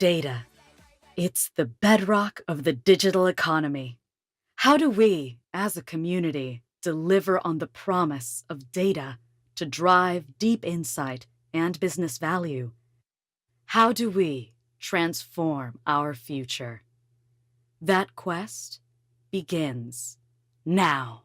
Data. It's the bedrock of the digital economy. How do we, as a community, deliver on the promise of data to drive deep insight and business value? How do we transform our future? That quest begins now.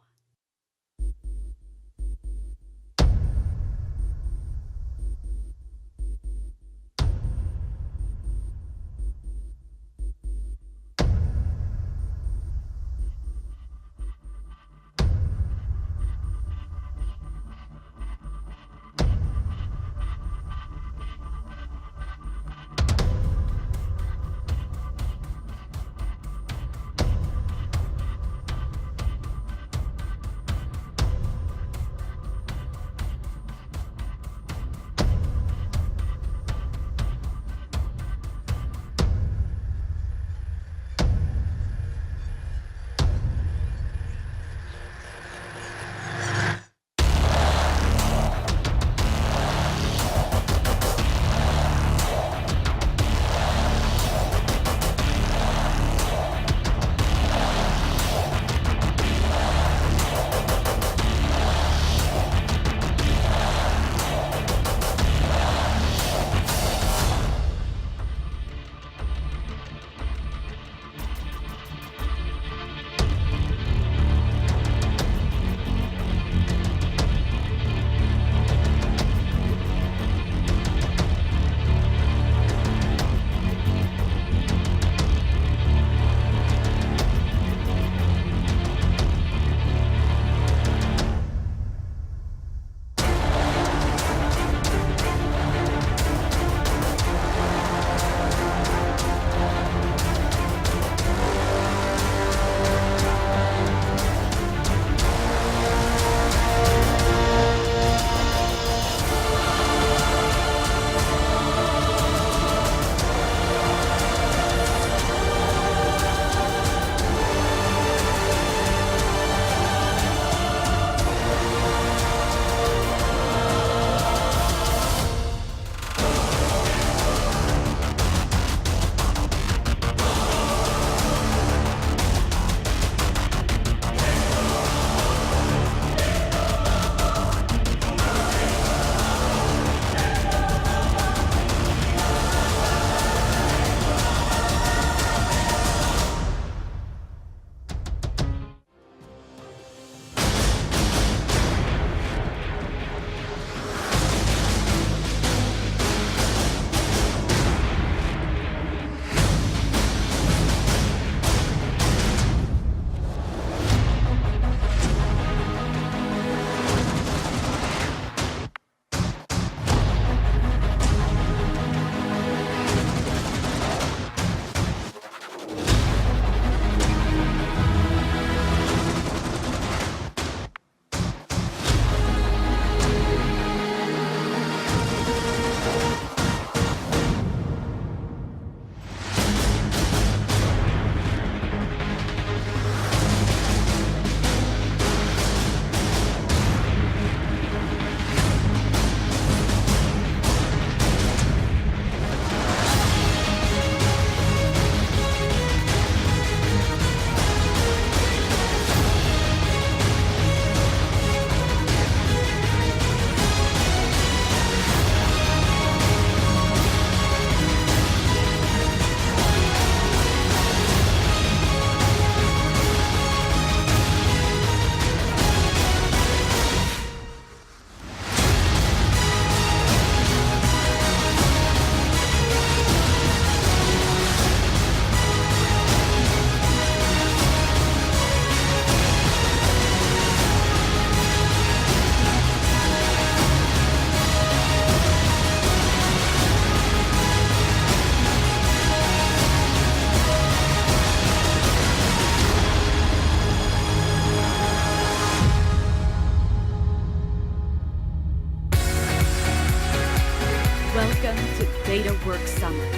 Welcome to Data Work Summit.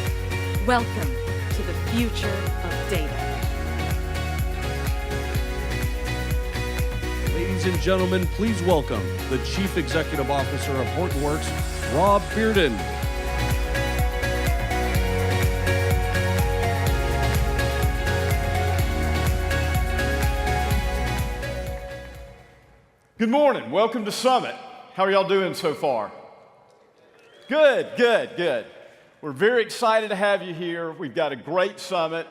Welcome to the future of data. Ladies and gentlemen, please welcome the Chief Executive Officer of Hortonworks, Rob Bearden. Good morning. Welcome to Summit. How are y'all doing so far? Good, good, good. We're very excited to have you here. We've got a great summit.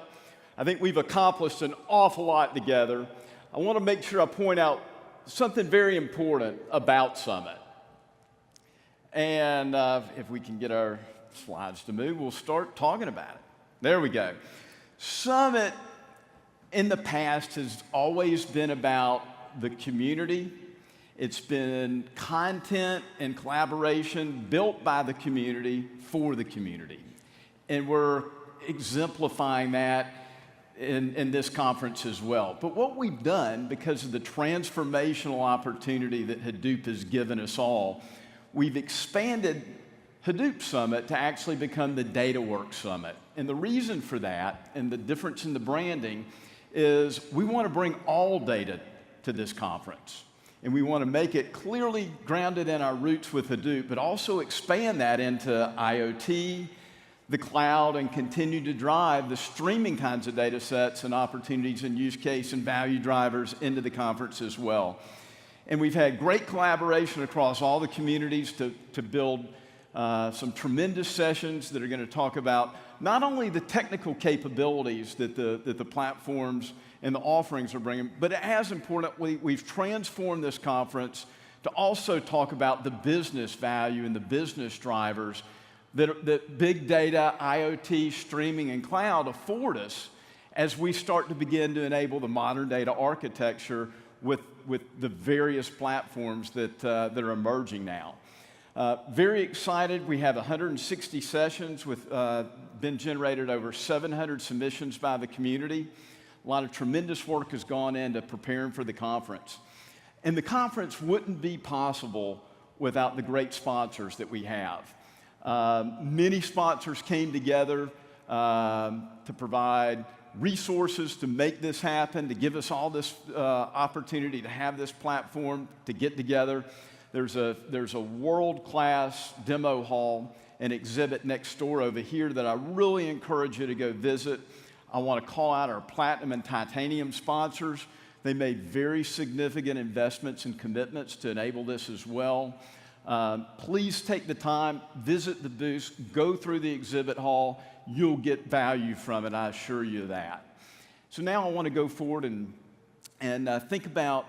I think we've accomplished an awful lot together. I want to make sure I point out something very important about Summit. And if we can get our slides to move, we'll start talking about it. There we go. Summit in the past has always been about the community. It's been content and collaboration built by the community for the community. And we're exemplifying that in this conference as well. But what we've done, because of the transformational opportunity that Hadoop has given us all, we've expanded Hadoop Summit to actually become the DataWorks Summit. And the reason for that, and the difference in the branding, is we want to bring all data to this conference. And we want to make it clearly grounded in our roots with Hadoop, but also expand that into IoT, the cloud, and continue to drive the streaming kinds of data sets and opportunities and use case and value drivers into the conference as well. And we've had great collaboration across all the communities to build some tremendous sessions that are going to talk about not only the technical capabilities that the platforms and the offerings are bringing, but as importantly, we've transformed this conference to also talk about the business value and the business drivers that big data, IoT, streaming, and cloud afford us as we start to begin to enable the modern data architecture with the various platforms that are emerging now. Very excited. We have 160 sessions with been generated over 700 submissions by the community. A lot of tremendous work has gone into preparing for the conference. And the conference wouldn't be possible without the great sponsors that we have. Many sponsors came together to provide resources to make this happen, to give us all this opportunity to have this platform to get together. There's a world-class demo hall and exhibit next door over here that I really encourage you to go visit. I want to call out our platinum and titanium sponsors. They made very significant investments and commitments to enable this as well. Please take the time, visit the booths, go through the exhibit hall. You'll get value from it, I assure you that. So now I want to go forward and think about,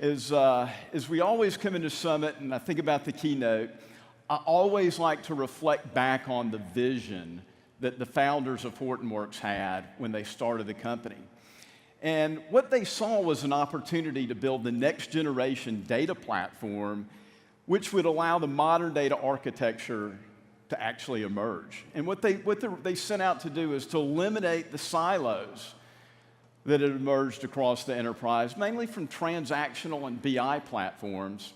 as we always come into Summit and I think about the keynote, I always like to reflect back on the vision that the founders of Hortonworks had when they started the company. And what they saw was an opportunity to build the next generation data platform which would allow the modern data architecture to actually emerge. And what they set out to do is to eliminate the silos that had emerged across the enterprise, mainly from transactional and BI platforms.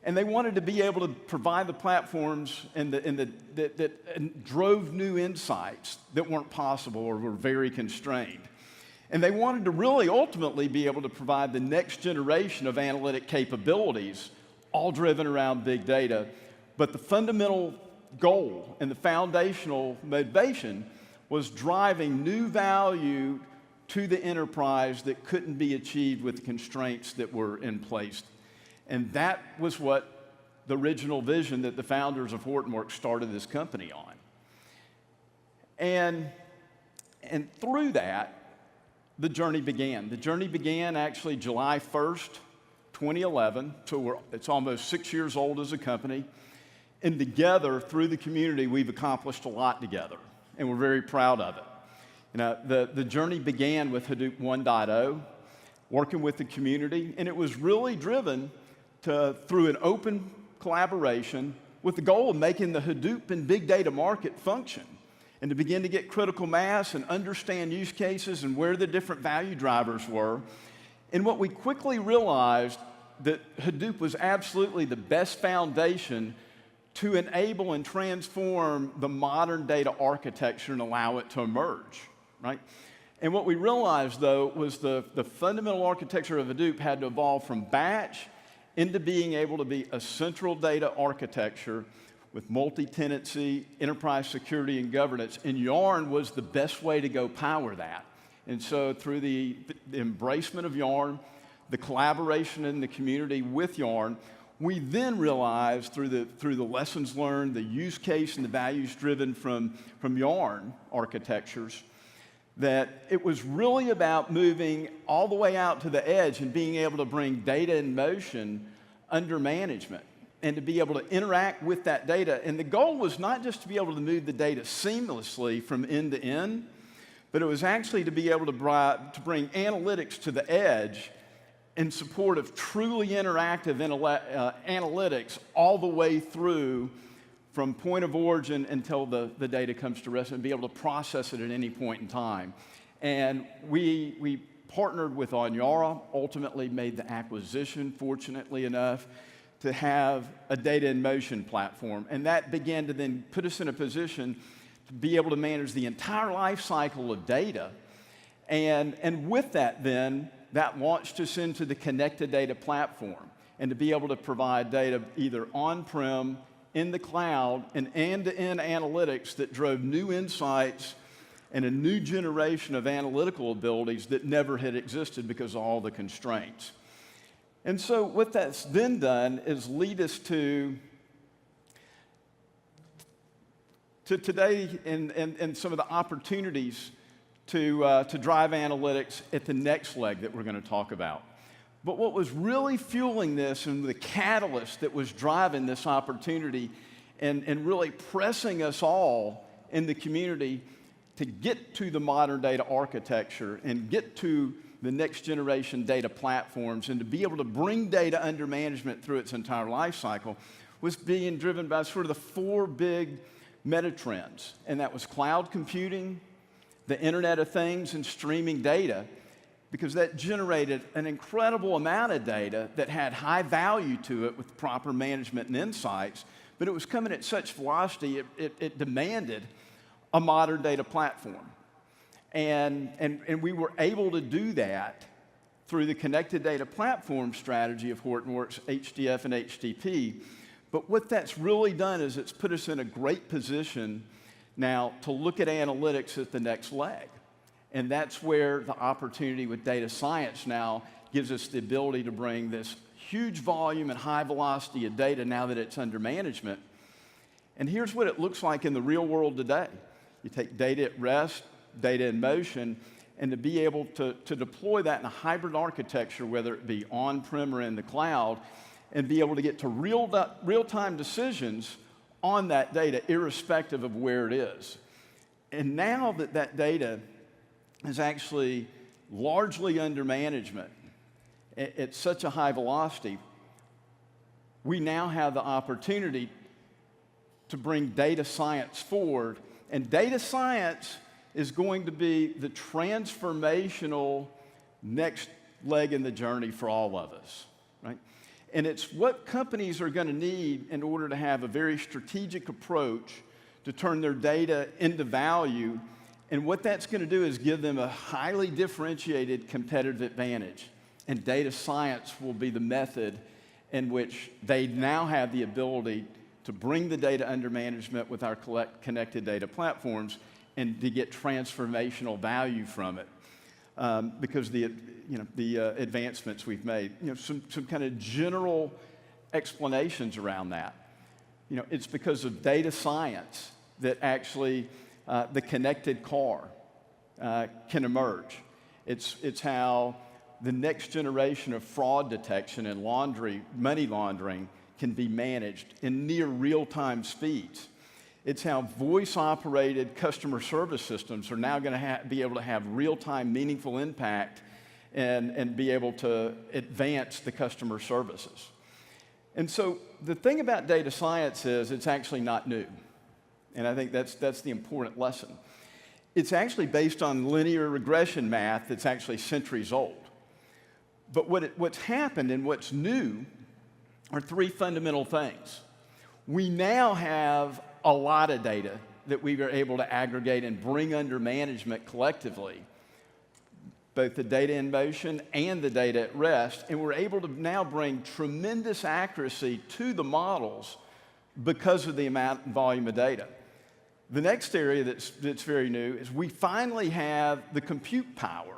And they wanted to be able to provide the platforms that drove new insights that weren't possible or were very constrained. And they wanted to really ultimately be able to provide the next generation of analytic capabilities, all driven around big data. But the fundamental goal and the foundational motivation was driving new value to the enterprise that couldn't be achieved with the constraints that were in place. And that was what the original vision that the founders of Hortonworks started this company on. And through that, the journey began. The journey began actually July 1st, 2011, so it's almost 6 years old as a company. And together, through the community, we've accomplished a lot together, and we're very proud of it. You know, the journey began with Hadoop 1.0, working with the community, and it was really driven through an open collaboration with the goal of making the Hadoop and big data market function and to begin to get critical mass and understand use cases and where the different value drivers were. And what we quickly realized that Hadoop was absolutely the best foundation to enable and transform the modern data architecture and allow it to emerge, right? And what we realized, though, was the fundamental architecture of Hadoop had to evolve from batch into being able to be a central data architecture with multi-tenancy, enterprise security, and governance. And Yarn was the best way to go power that. And so through the embracement of Yarn, the collaboration in the community with Yarn, we then realized through the lessons learned, the use case and the values driven from Yarn architectures, that it was really about moving all the way out to the edge and being able to bring data in motion under management and to be able to interact with that data. And the goal was not just to be able to move the data seamlessly from end to end, but it was actually to be able to bring analytics to the edge in support of truly interactive analytics all the way through from point of origin until the data comes to rest and be able to process it at any point in time. And we partnered with Onyara, ultimately made the acquisition, fortunately enough, to have a data in motion platform. And that began to then put us in a position to be able to manage the entire life cycle of data. And with that then, that launched us into the connected data platform and to be able to provide data either on-prem, in the cloud, and end-to-end analytics that drove new insights and a new generation of analytical abilities that never had existed because of all the constraints. And so what that's then done is lead us to today and some of the opportunities to drive analytics at the next leg that we're going to talk about. But what was really fueling this and the catalyst that was driving this opportunity and really pressing us all in the community to get to the modern data architecture and get to the next generation data platforms and to be able to bring data under management through its entire life cycle was being driven by sort of the four big meta trends. And that was cloud computing, the Internet of Things, and streaming data, because that generated an incredible amount of data that had high value to it with proper management and insights, but it was coming at such velocity, it demanded a modern data platform. And we were able to do that through the connected data platform strategy of Hortonworks, HDF, and HDP. But what that's really done is it's put us in a great position now to look at analytics at the next leg. And that's where the opportunity with data science now gives us the ability to bring this huge volume and high velocity of data now that it's under management. And here's what it looks like in the real world today. You take data at rest, data in motion, and to be able to deploy that in a hybrid architecture, whether it be on-prem or in the cloud, and be able to get to real-time decisions on that data, irrespective of where it is. And now that that data is actually largely under management at such a high velocity, we now have the opportunity to bring data science forward. And data science is going to be the transformational next leg in the journey for all of us, right? And it's what companies are going to need in order to have a very strategic approach to turn their data into value. And what that's going to do is give them a highly differentiated competitive advantage. And data science will be the method in which they now have the ability to bring the data under management with our connected data platforms and to get transformational value from it. Because the advancements we've made, some kind of general explanations around that. It's because of data science that actually the connected car can emerge. It's how the next generation of fraud detection and money laundering can be managed in near real-time speeds. It's how voice-operated customer service systems are now going to be able to have real-time meaningful impact and be able to advance the customer services. And so the thing about data science is it's actually not new. And I think that's the important lesson. It's actually based on linear regression math that's actually centuries old. But what's happened and what's new are three fundamental things. We now have a lot of data that we are able to aggregate and bring under management collectively, both the data in motion and the data at rest, and we're able to now bring tremendous accuracy to the models because of the amount and volume of data. The next area that's very new is we finally have the compute power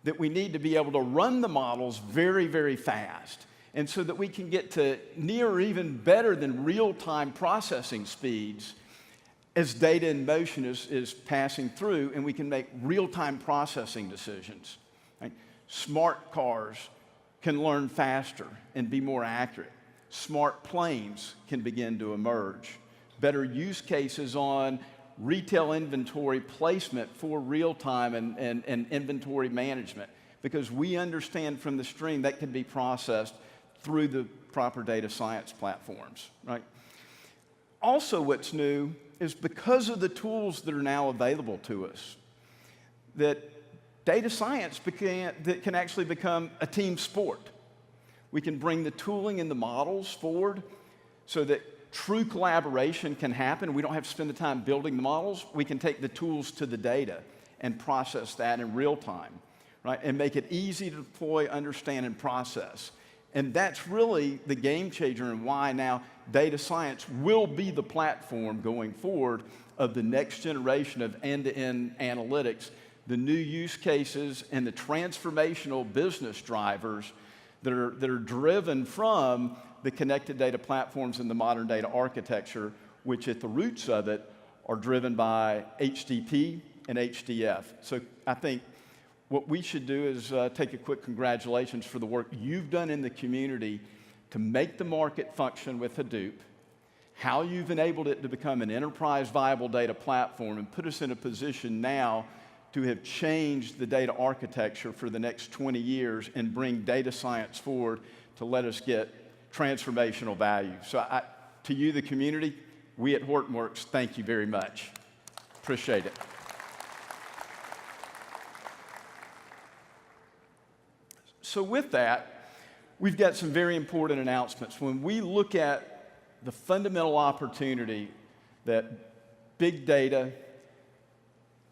that we need to be able to run the models very, very fast. And so that we can get to near or even better than real-time processing speeds as data in motion is passing through, and we can make real-time processing decisions. Right? Smart cars can learn faster and be more accurate. Smart planes can begin to emerge. Better use cases on retail inventory placement for real-time and inventory management, because we understand from the stream that can be processed through the proper data science platforms, right? Also, what's new is because of the tools that are now available to us, that data science that can actually become a team sport. We can bring the tooling and the models forward so that true collaboration can happen. We don't have to spend the time building the models. We can take the tools to the data and process that in real time, right? And make it easy to deploy, understand, and process. And that's really the game changer and why now data science will be the platform going forward of the next generation of end-to-end analytics, the new use cases and the transformational business drivers that are driven from the connected data platforms and the modern data architecture, which at the roots of it are driven by HDP and HDF. So I think what we should do is take a quick congratulations for the work you've done in the community to make the market function with Hadoop, how you've enabled it to become an enterprise viable data platform and put us in a position now to have changed the data architecture for the next 20 years and bring data science forward to let us get transformational value. So to you, the community, we at Hortonworks, thank you very much. Appreciate it. So with that, we've got some very important announcements. When we look at the fundamental opportunity that big data,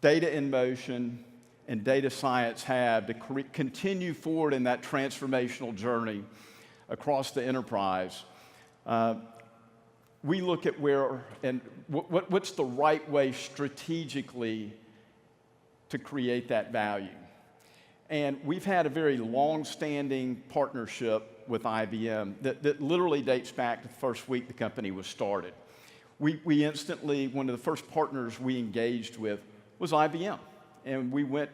data in motion, and data science have to continue forward in that transformational journey across the enterprise, we look at where and what's the right way strategically to create that value. And we've had a very long-standing partnership with IBM that literally dates back to the first week the company was started. We instantly, one of the first partners we engaged with was IBM. And we went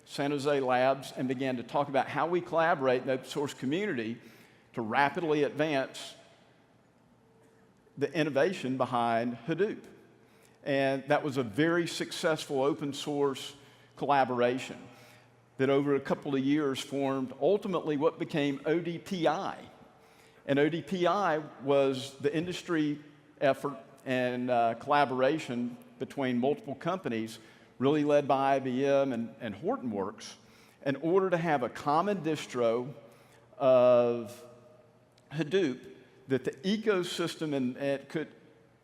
San Jose Labs and began to talk about how we collaborate in the open source community to rapidly advance the innovation behind Hadoop. And that was a very successful open source collaboration that over a couple of years formed ultimately what became ODPI. And ODPI was the industry effort and collaboration between multiple companies, really led by IBM and Hortonworks, in order to have a common distro of Hadoop that the ecosystem and could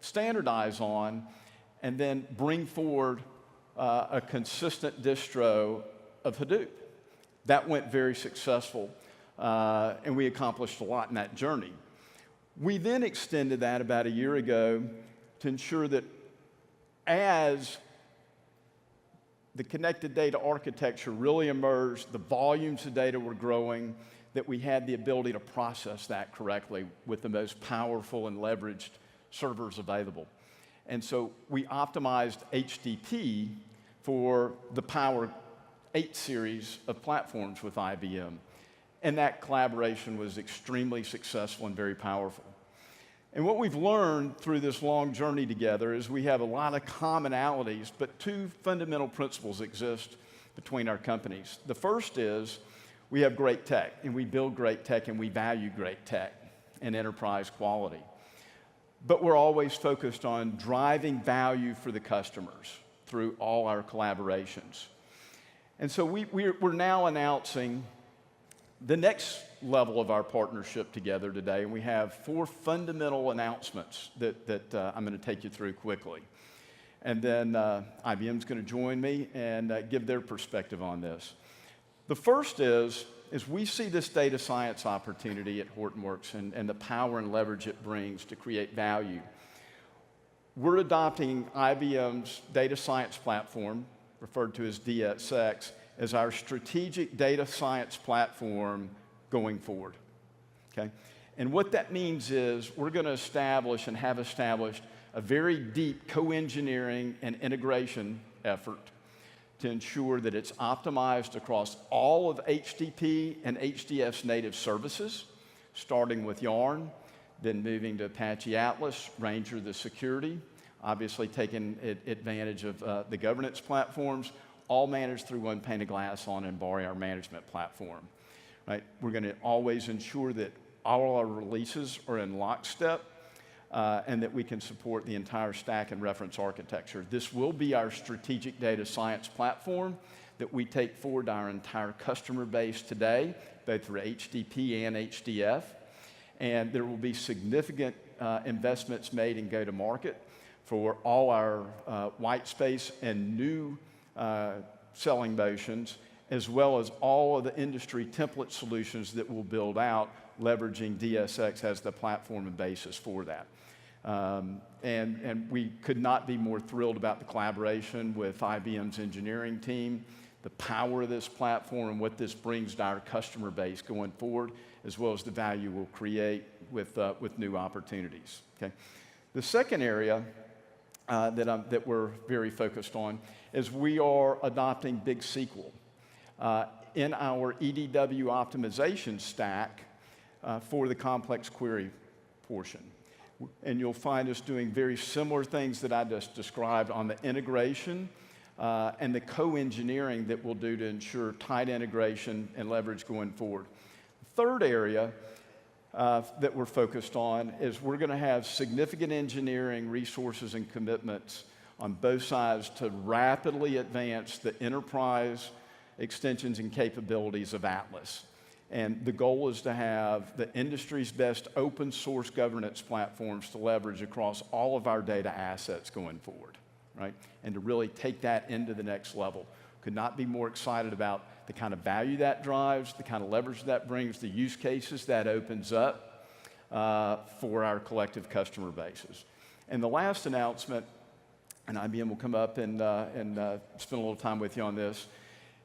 standardize on and then bring forward a consistent distro of Hadoop. That went very successful, and we accomplished a lot in that journey. We then extended that about a year ago to ensure that as the connected data architecture really emerged, the volumes of data were growing, that we had the ability to process that correctly with the most powerful and leveraged servers available. And so we optimized HDP for the Power 8 series of platforms with IBM. And that collaboration was extremely successful and very powerful. And what we've learned through this long journey together is we have a lot of commonalities, but two fundamental principles exist between our companies. The first is we have great tech, and we build great tech, and we value great tech and enterprise quality. But we're always focused on driving value for the customers through all our collaborations. And so we're now announcing the next level of our partnership together today, and we have 4 fundamental announcements that I'm going to take you through quickly. And then IBM's going to join me and give their perspective on this. The first is we see this data science opportunity at Hortonworks and the power and leverage it brings to create value. We're adopting IBM's data science platform, referred to as DSX, as our strategic data science platform going forward, okay? And what that means is we're going to establish and have established a very deep co-engineering and integration effort to ensure that it's optimized across all of HDP and HDF's native services, starting with Yarn, then moving to Apache Atlas, Ranger the security, obviously taking advantage of the governance platforms, all managed through one pane of glass on Embari, our management platform. Right? We're going to always ensure that all our releases are in lockstep and that we can support the entire stack and reference architecture. This will be our strategic data science platform that we take forward to our entire customer base today, both for HDP and HDF. And there will be significant investments made in go-to-market for all our white space and new selling motions, as well as all of the industry template solutions that we'll build out, leveraging DSX as the platform and basis for that. And we could not be more thrilled about the collaboration with IBM's engineering team, the power of this platform and what this brings to our customer base going forward, as well as the value we'll create with new opportunities. Okay? The second area that we're very focused on is we are adopting Big SQL in our EDW optimization stack for the complex query portion. And you'll find us doing very similar things that I just described on the integration and the co-engineering that we'll do to ensure tight integration and leverage going forward. The third area that we're focused on is we're going to have significant engineering resources and commitments on both sides to rapidly advance the enterprise extensions and capabilities of Atlas. And the goal is to have the industry's best open source governance platforms to leverage across all of our data assets going forward, right? And to really take that into the next level. Could not be more excited about the kind of value that drives, the kind of leverage that brings, the use cases that opens up for our collective customer bases. And the last announcement, and IBM will come up and spend a little time with you on this,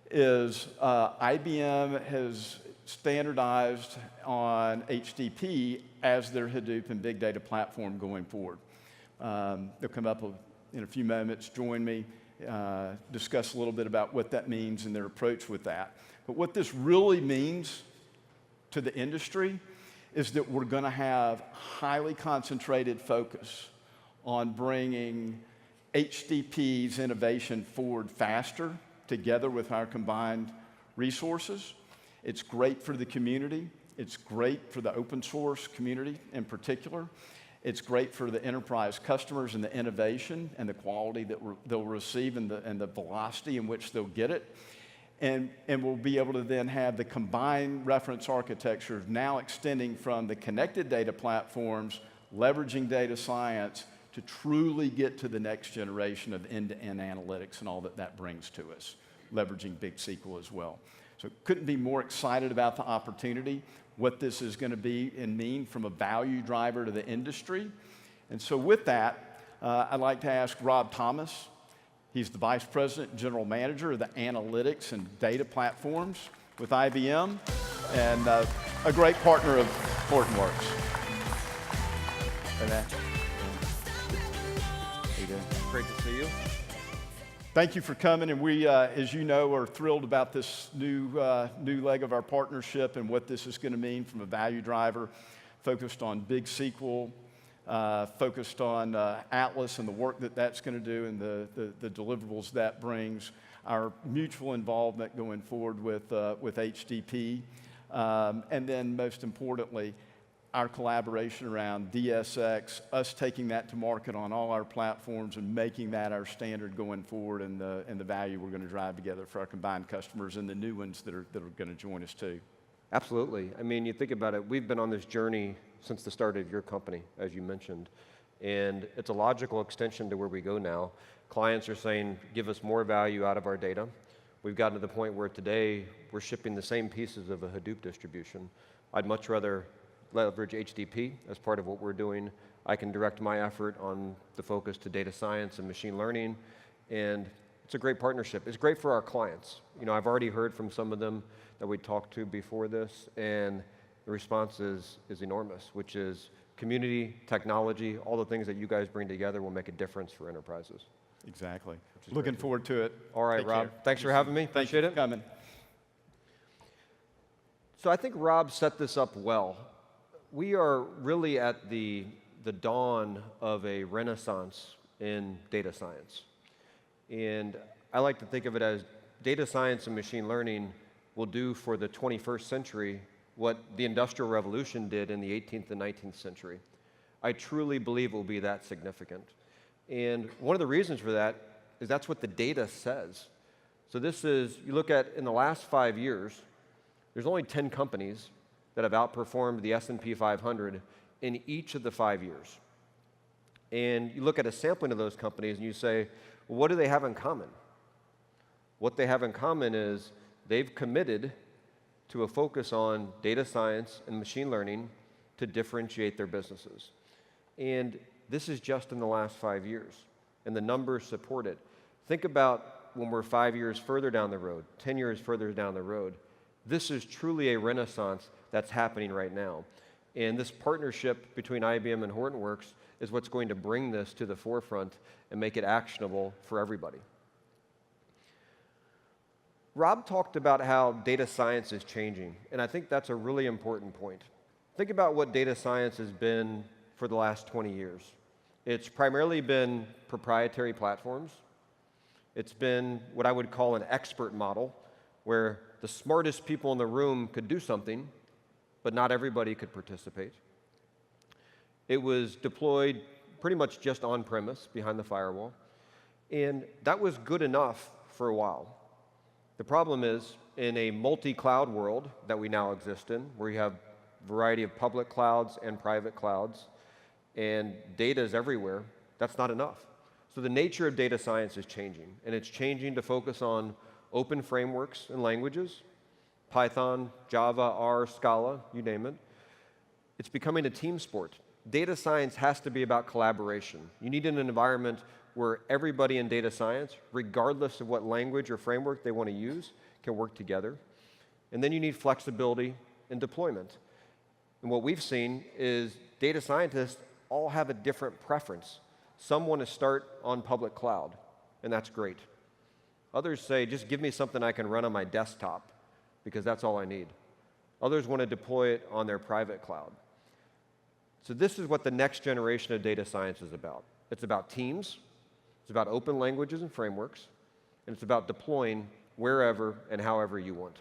is IBM has standardized on HDP as their Hadoop and big data platform going forward. They'll come up in a few moments, join me, discuss a little bit about what that means and their approach with that. But what this really means to the industry is that we're going to have highly concentrated focus on bringing HDP's innovation forward faster together with our combined resources. It's great for the community. It's great for the open source community in particular. It's great for the enterprise customers and the innovation and the quality that they'll receive and the velocity in which they'll get it. And we'll be able to then have the combined reference architecture now extending from the connected data platforms, leveraging data science to truly get to the next generation of end-to-end analytics and all that that brings to us, leveraging Big SQL as well. So couldn't be more excited about the opportunity, what this is going to be and mean from a value driver to the industry. And so with that, I'd like to ask Rob Thomas. He's the Vice President and General Manager of the Analytics and Data Platforms with IBM and a great partner of Hortonworks. Great to see you. Thank you for coming, and we, as you know, are thrilled about this new leg of our partnership and what this is going to mean from a value driver, focused on Big SQL, focused on Atlas and the work that that's going to do and the deliverables that brings, our mutual involvement going forward with HDP, and then most importantly, our collaboration around DSX, us taking that to market on all our platforms and making that our standard going forward, and the value we're going to drive together for our combined customers and the new ones that are going to join us too. Absolutely. I mean, you think about it, we've been on this journey since the start of your company, as you mentioned, and it's a logical extension to where we go now. Clients are saying, give us more value out of our data. We've gotten to the point where today we're shipping the same pieces of a Hadoop distribution. I'd much rather leverage HDP as part of what we're doing. I can direct my effort on the focus to data science and machine learning, and It's a great partnership. It's great for our clients. You know, I've already heard from some of them that we talked to before this, and the response is enormous, which is community, technology, all the things that you guys bring together will make a difference for enterprises. Exactly. Looking forward to it. All right, Take Rob. care. Thanks for having me. Thank Appreciate you it. for coming. So I think Rob set this up well. We are really at the dawn of a renaissance in data science. And I like to think of it as data science and machine learning will do for the 21st century what the Industrial Revolution did in the 18th and 19th century. I truly believe it will be that significant. And one of the reasons for that is that's what the data says. So this is, you look at in the last 5 years, there's only 10 companies that have outperformed the S&P 500 in each of the 5 years. And you look at a sampling of those companies and you say, well, what do they have in common? What they have in common is they've committed to a focus on data science and machine learning to differentiate their businesses. And this is just in the last 5 years, and the numbers support it. Think about when we're 5 years further down the road, 10 years further down the road. This is truly a renaissance that's happening right now. And this partnership between IBM and Hortonworks is what's going to bring this to the forefront and make it actionable for everybody. Rob talked about how data science is changing, and I think that's a really important point. Think about what data science has been for the last 20 years. It's primarily been proprietary platforms. It's been what I would call an expert model, where the smartest people in the room could do something, but not everybody could participate. It was deployed pretty much just on-premise, behind the firewall, and that was good enough for a while. The problem is, in a multi-cloud world that we now exist in, where you have a variety of public clouds and private clouds, and data is everywhere, that's not enough. So the nature of data science is changing, and it's changing to focus on open frameworks and languages, Python, Java, R, Scala, you name it. It's becoming a team sport. Data science has to be about collaboration. You need an environment where everybody in data science, regardless of what language or framework they want to use, can work together. And then you need flexibility in deployment. And what we've seen is data scientists all have a different preference. Some want to start on public cloud, and that's great. Others say, just give me something I can run on my desktop, because that's all I need. Others want to deploy it on their private cloud. So this is what the next generation of data science is about. It's about teams, it's about open languages and frameworks, and it's about deploying wherever and however you want.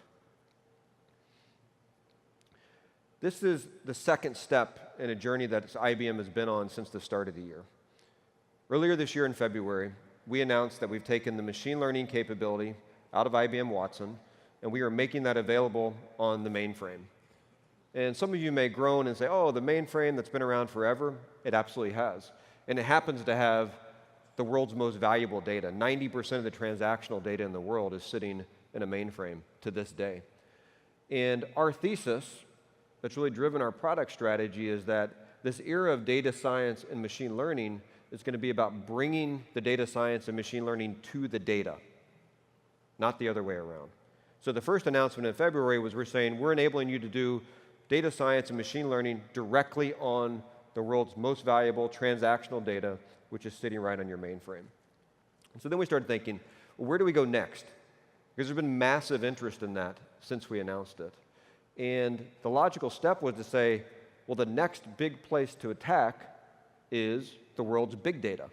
This is the second step in a journey that IBM has been on since the start of the year. Earlier this year in February, we announced that we've taken the machine learning capability out of IBM Watson, and we are making that available on the mainframe. And some of you may groan and say, oh, the mainframe that's been around forever. It absolutely has. And it happens to have the world's most valuable data. 90% of the transactional data in the world is sitting in a mainframe to this day. And our thesis that's really driven our product strategy is that this era of data science and machine learning is going to be about bringing the data science and machine learning to the data, not the other way around. So the first announcement in February was we're saying we're enabling you to do data science and machine learning directly on the world's most valuable transactional data, which is sitting right on your mainframe. And so then we started thinking, well, where do we go next? Because there's been massive interest in that since we announced it. And the logical step was to say, well, the next big place to attack is the world's big data.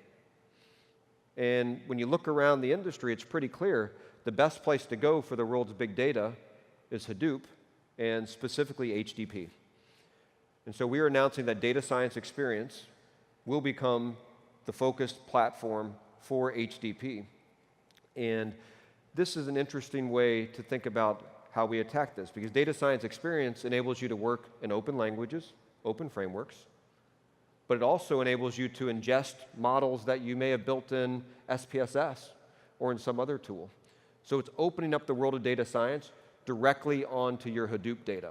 And when you look around the industry, it's pretty clear the best place to go for the world's big data is Hadoop, and specifically HDP. And so we are announcing that Data Science Experience will become the focused platform for HDP. And this is an interesting way to think about how we attack this, because Data Science Experience enables you to work in open languages, open frameworks, but it also enables you to ingest models that you may have built in SPSS or in some other tool. So it's opening up the world of data science directly onto your Hadoop data.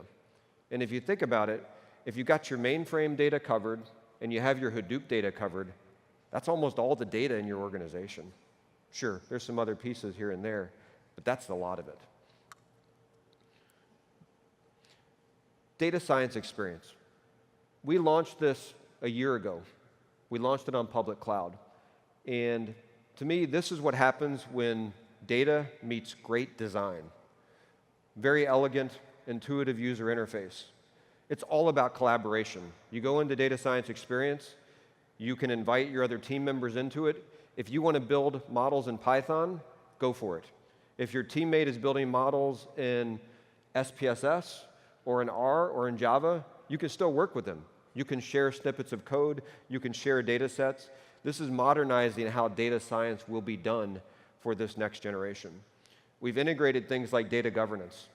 And if you think about it, if you got your mainframe data covered and you have your Hadoop data covered, that's almost all the data in your organization. Sure, there's some other pieces here and there, but that's a lot of it. Data science experience. We launched this a year ago. We launched it on public cloud. And to me, this is what happens when data meets great design. Very elegant, intuitive user interface. It's all about collaboration. You go into data science experience, you can invite your other team members into it. If you want to build models in Python, go for it. If your teammate is building models in SPSS or in R or in Java, you can still work with them. You can share snippets of code, you can share data sets. This is modernizing how data science will be done for this next generation. We've integrated things like data governance.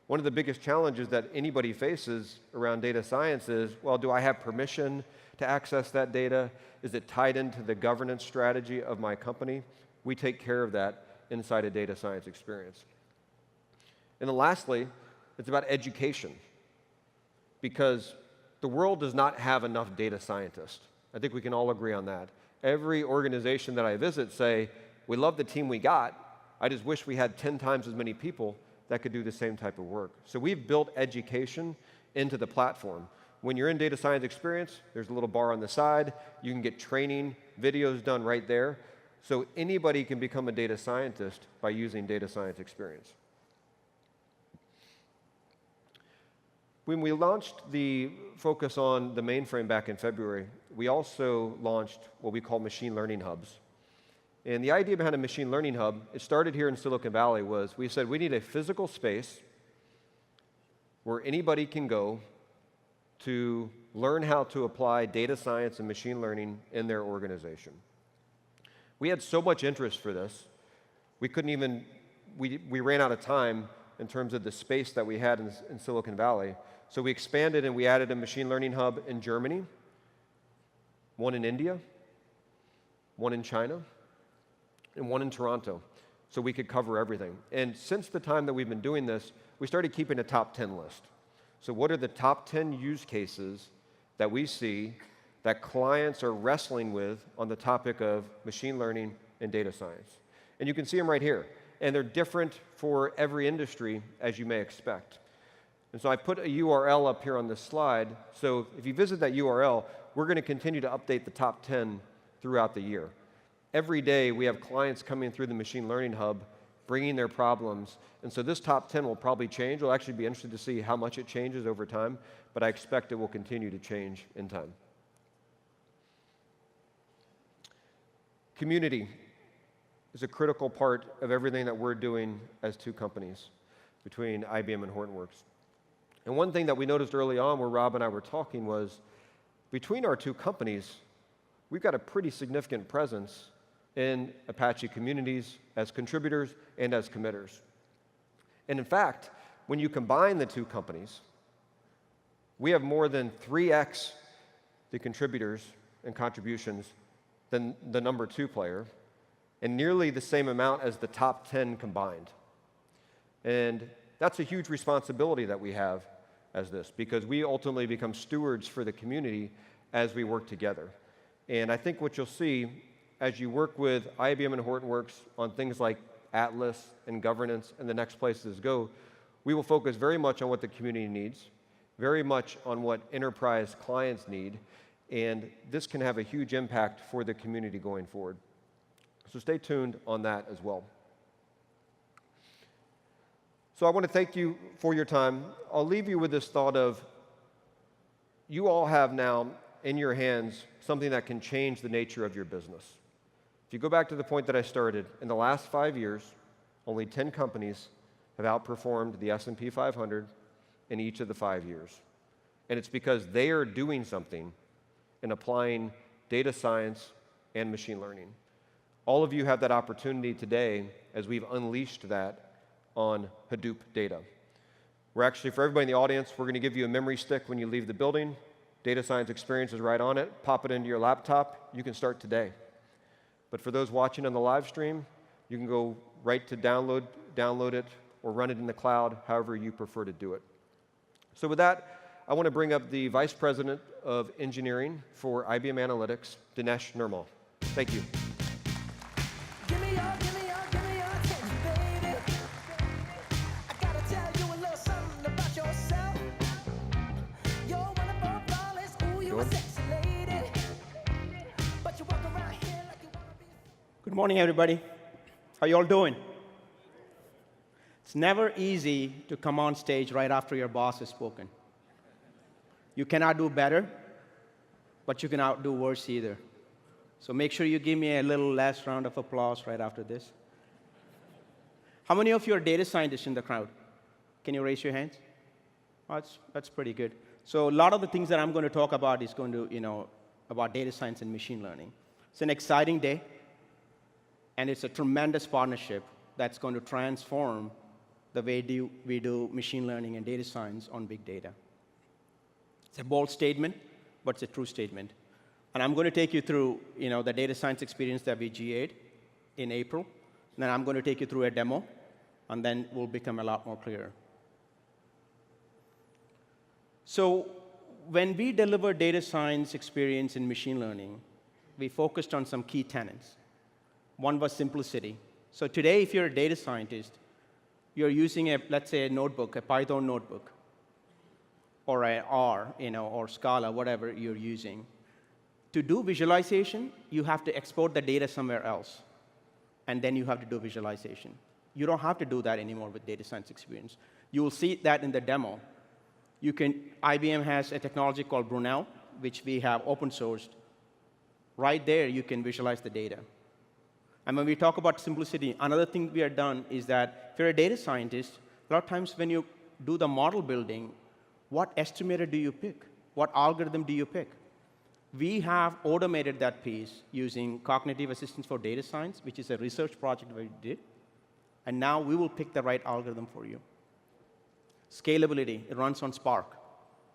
One of the biggest challenges that anybody faces around data science is, well, do I have permission to access that data? Is it tied into the governance strategy of my company? We take care of that inside a data science experience. And then lastly, it's about education, because the world does not have enough data scientists. I think we can all agree on that. Every organization that I visit say, we love the team we got, I just wish we had 10 times as many people that could do the same type of work. So we've built education into the platform. When you're in data science experience, there's a little bar on the side. You can get training videos done right there. So anybody can become a data scientist by using data science experience. When we launched the focus on the mainframe back in February, we also launched what we call machine learning hubs. And the idea behind a machine learning hub, it started here in Silicon Valley, was we said we need a physical space where anybody can go to learn how to apply data science and machine learning in their organization. We had so much interest for this, we couldn't even, we ran out of time in terms of the space that we had in Silicon Valley. So we expanded and we added a machine learning hub in Germany, one in India, one in China, and one in Toronto, so we could cover everything. And since the time that we've been doing this, we started keeping a top 10 list. So what are the top 10 use cases that we see that clients are wrestling with on the topic of machine learning and data science? And you can see them right here. And they're different for every industry, as you may expect. And so I put a URL up here on this slide. So if you visit that URL, we're going to continue to update the top 10 throughout the year. Every day, we have clients coming through the Machine Learning Hub, bringing their problems. And so this top 10 will probably change. We'll actually be interested to see how much it changes over time, but I expect it will continue to change in time. Community is a critical part of everything that we're doing as two companies between IBM and Hortonworks. And one thing that we noticed early on where Rob and I were talking was, between our two companies, we've got a pretty significant presence in Apache communities as contributors and as committers. And in fact, when you combine the two companies, we have more than 3x the contributors and contributions than the number 2 player, and nearly the same amount as the top 10 combined. And that's a huge responsibility that we have as this, because we ultimately become stewards for the community as we work together. And I think what you'll see as you work with IBM and Hortonworks on things like Atlas and governance and the next places go, we will focus very much on what the community needs, very much on what enterprise clients need, and this can have a huge impact for the community going forward. So stay tuned on that as well. So I want to thank you for your time. I'll leave you with this thought of, you all have now in your hands something that can change the nature of your business. If you go back to the point that I started, in the last 5 years, only 10 companies have outperformed the S&P 500 in each of the 5 years. And it's because they are doing something and applying data science and machine learning. All of you have that opportunity today as we've unleashed that on Hadoop data. We're actually, for everybody in the audience, we're going to give you a memory stick when you leave the building. Data science experience is right on it. Pop it into your laptop. You can start today. But for those watching on the live stream, you can go right to download it, or run it in the cloud, however you prefer to do it. So with that, I want to bring up the Vice President of Engineering for IBM Analytics, Dinesh Nirmal. Thank you. Give me your morning, everybody. How you all doing? It's never easy to come on stage right after your boss has spoken. You cannot do better, but you cannot do worse either. So make sure you give me a little last round of applause right after this. How many of you are data scientists in the crowd? Can you raise your hands? Oh, that's pretty good. So a lot of the things that I'm going to talk about is going to, about data science and machine learning. It's an exciting day, and it's a tremendous partnership that's going to transform the way we do machine learning and data science on big data. It's a bold statement, but it's a true statement. And I'm going to take you through the data science experience that we GA'd in April. And then I'm going to take you through a demo, and then we'll become a lot more clear. So when we deliver data science experience in machine learning, we focused on some key tenets. One was simplicity. So today, if you're a data scientist, you're using let's say a notebook, a Python notebook, or a R, or Scala, whatever you're using. To do visualization, you have to export the data somewhere else, and then you have to do visualization. You don't have to do that anymore with data science experience. You will see that in the demo. IBM has a technology called Brunel, which we have open sourced. Right there, you can visualize the data. And when we talk about simplicity, another thing we have done is that if you're a data scientist, a lot of times when you do the model building, what estimator do you pick? What algorithm do you pick? We have automated that piece using Cognitive Assistance for Data Science, which is a research project we did. And now we will pick the right algorithm for you. Scalability, it runs on Spark.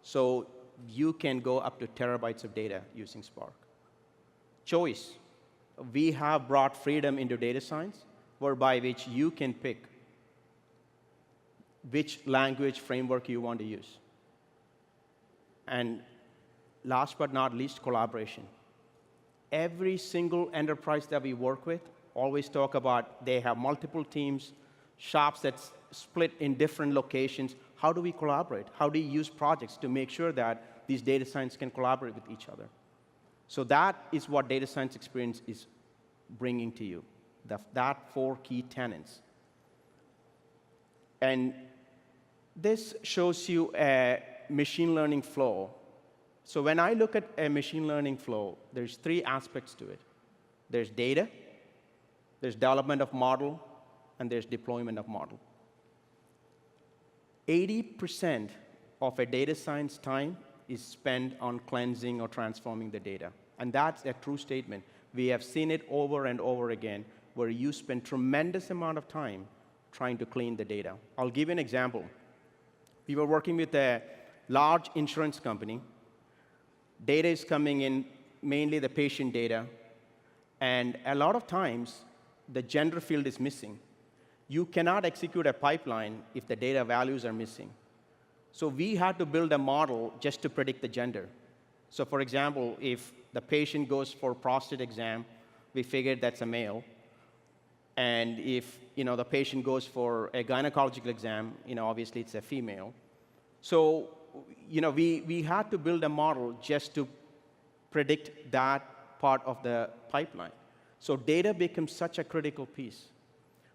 So you can go up to terabytes of data using Spark. Choice, we have brought freedom into data science, whereby which you can pick which language framework you want to use. And last but not least, collaboration. Every single enterprise that we work with always talk about they have multiple teams, shops that's split in different locations. How do we collaborate? How do you use projects to make sure that these data science can collaborate with each other? So that is what data science experience is bringing to you, that 4 key tenets. And this shows you a machine learning flow. So when I look at a machine learning flow, there's 3 aspects to it. There's data, there's development of model, and there's deployment of model. 80% of a data science time is spent on cleansing or transforming the data. And that's a true statement. We have seen it over and over again, where you spend tremendous amount of time trying to clean the data. I'll give you an example. We were working with a large insurance company. Data is coming in, mainly the patient data, and a lot of times, the gender field is missing. You cannot execute a pipeline if the data values are missing. So we had to build a model just to predict the gender. So for example, if the patient goes for prostate exam, we figured that's a male. And if the patient goes for a gynecological exam, obviously it's a female. So we had to build a model just to predict that part of the pipeline. So data becomes such a critical piece.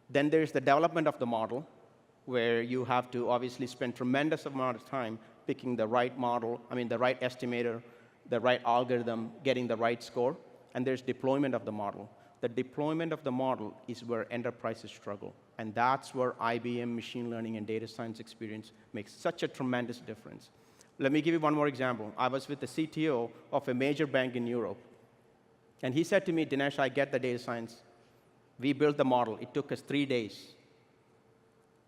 Then there's the development of the model, where you have to obviously spend tremendous amount of time picking the right model, the right estimator, the right algorithm, getting the right score. And there's deployment of the model. The deployment of the model is where enterprises struggle. And that's where IBM machine learning and data science experience makes such a tremendous difference. Let me give you one more example. I was with the CTO of a major bank in Europe. And he said to me, Dinesh, I get the data science. We built the model. It took us 3 days.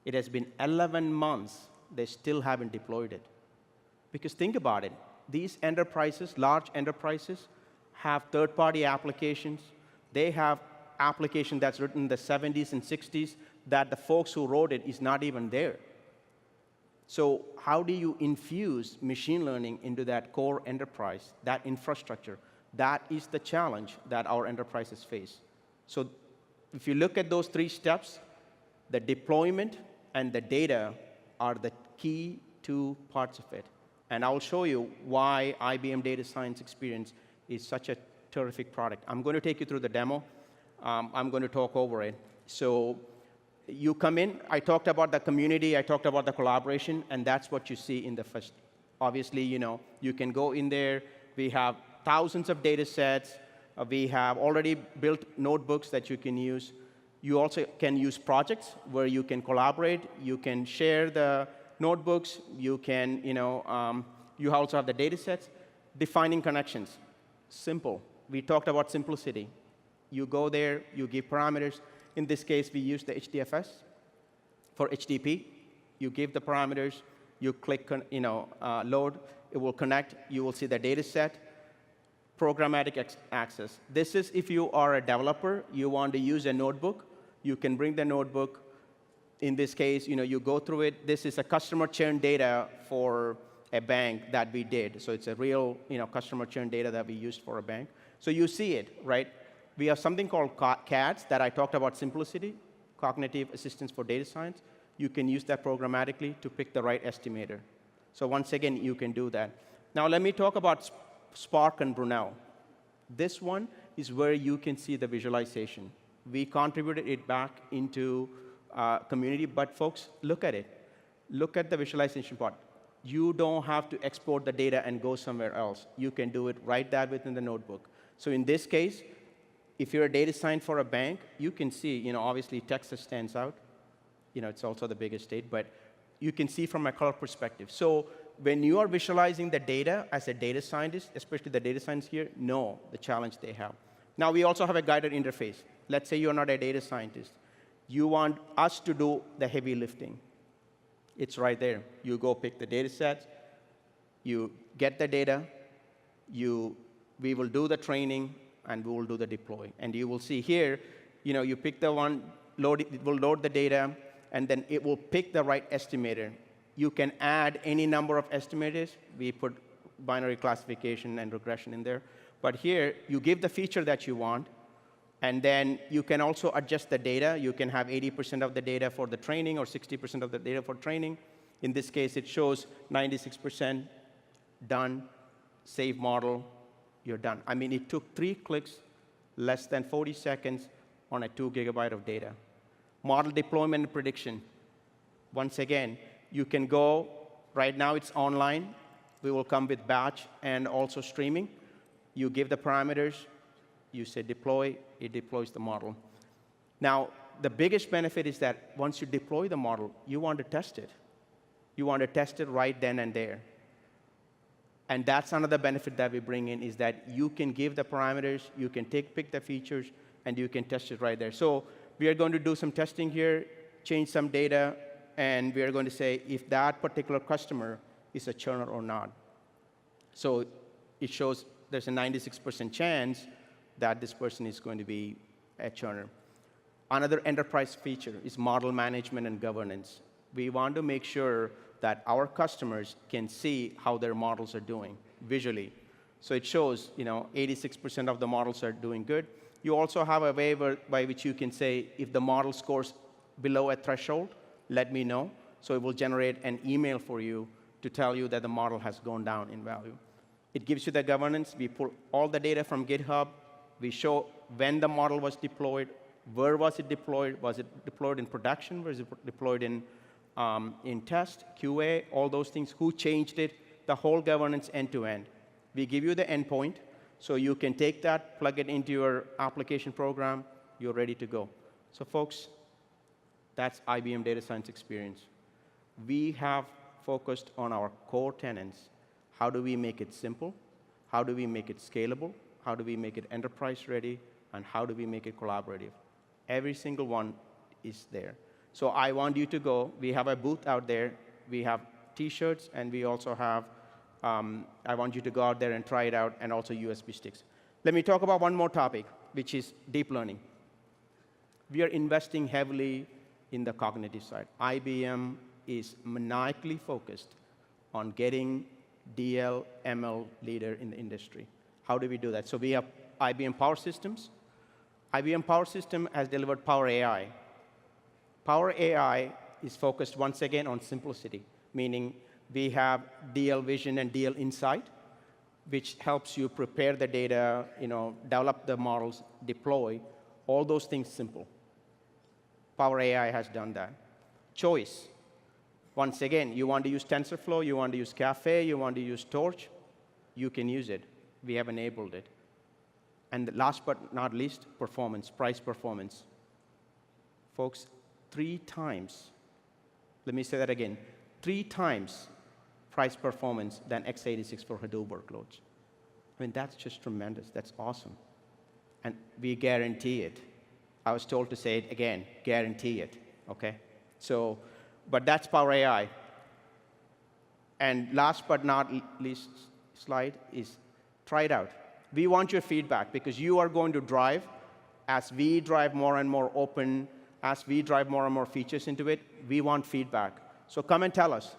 It has been 11 months. They still haven't deployed it. Because think about it. These enterprises, large enterprises, have third-party applications. They have application that's written in the 70s and 60s that the folks who wrote it is not even there. So how do you infuse machine learning into that core enterprise, that infrastructure? That is the challenge that our enterprises face. So if you look at those 3 steps, the deployment and the data are the key 2 parts of it. And I'll show you why IBM Data Science Experience is such a terrific product. I'm going to take you through the demo. I'm going to talk over it. So you come in, I talked about the community, I talked about the collaboration, and that's what you see in the first. Obviously, you can go in there. We have thousands of data sets. We have already built notebooks that you can use. You also can use projects where you can collaborate. You can share the notebooks. You can, you also have the data sets. Defining connections, simple. We talked about simplicity. You go there, you give parameters. In this case, we use the HDFS for HDP. You give the parameters, you click, load, it will connect. You will see the data set, programmatic access. This is if you are a developer, you want to use a notebook, you can bring the notebook. In this case, you go through it. This is a customer churn data for a bank that we did. So it's a real, customer churn data that we used for a bank. So you see it, right? We have something called CADS that I talked about, simplicity, cognitive assistance for data science. You can use that programmatically to pick the right estimator. So once again, you can do that. Now let me talk about Spark and Brunel. This one is where you can see the visualization. We contributed it back into community, but folks, look at it. Look at the visualization part. You don't have to export the data and go somewhere else. You can do it right there within the notebook. So in this case, if you're a data scientist for a bank, you can see, obviously Texas stands out. It's also the biggest state, but you can see from a color perspective. So when you are visualizing the data as a data scientist, especially the data scientists here, know the challenge they have. Now we also have a guided interface. Let's say you're not a data scientist. You want us to do the heavy lifting. It's right there. You go pick the data sets, you get the data, we will do the training, and we will do the deploy. And you will see here, you pick the one, it will load the data, and then it will pick the right estimator. You can add any number of estimators. We put binary classification and regression in there. But here, you give the feature that you want, and then you can also adjust the data. You can have 80% of the data for the training or 60% of the data for training. In this case, it shows 96% done, save model, you're done. I mean, it took 3 clicks, less than 40 seconds on a 2 GB of data. Model deployment and prediction. Once again, you can go, right now it's online. We will come with batch and also streaming. You give the parameters, you say deploy, it deploys the model. Now, the biggest benefit is that once you deploy the model, you want to test it. You want to test it right then and there. And that's another benefit that we bring in, is that you can give the parameters, you can pick the features, and you can test it right there. So we are going to do some testing here, change some data, and we are going to say if that particular customer is a churner or not. So it shows there's a 96% chance that this person is going to be a churner. Another enterprise feature is model management and governance. We want to make sure that our customers can see how their models are doing visually. So it shows, 86% of the models are doing good. You also have a way by which you can say, if the model scores below a threshold, let me know. So it will generate an email for you to tell you that the model has gone down in value. It gives you the governance. We pull all the data from GitHub. We show when the model was deployed, where was it deployed? Was it deployed in production? Was it deployed in test, QA, all those things? Who changed it? The whole governance end-to-end. We give you the endpoint, so you can take that, plug it into your application program. You're ready to go. So folks, that's IBM Data Science Experience. We have focused on our core tenets. How do we make it simple? How do we make it scalable? How do we make it enterprise-ready? And how do we make it collaborative? Every single one is there. So I want you to go. We have a booth out there. We have T-shirts, and we also have, I want you to go out there and try it out, and also USB sticks. Let me talk about one more topic, which is deep learning. We are investing heavily in the cognitive side. IBM is maniacally focused on getting DL, ML leader in the industry. How do we do that? So we have IBM Power Systems. IBM Power System has delivered Power AI. Power AI is focused once again on simplicity, meaning we have DL Vision and DL Insight, which helps you prepare the data, develop the models, deploy. All those things simple. Power AI has done that. Choice. Once again, you want to use TensorFlow, you want to use Caffe, you want to use Torch, you can use it. We have enabled it. And last but not least, performance, price performance. Folks, 3 times, let me say that again, 3 times price performance than x86 for Hadoop workloads. I mean, that's just tremendous. That's awesome. And we guarantee it. I was told to say it again, guarantee it, okay? So, but that's Power AI. And last but not least slide is try it out. We want your feedback because you are going to drive, as we drive more and more open, as we drive more and more features into it, we want feedback. So come and tell us.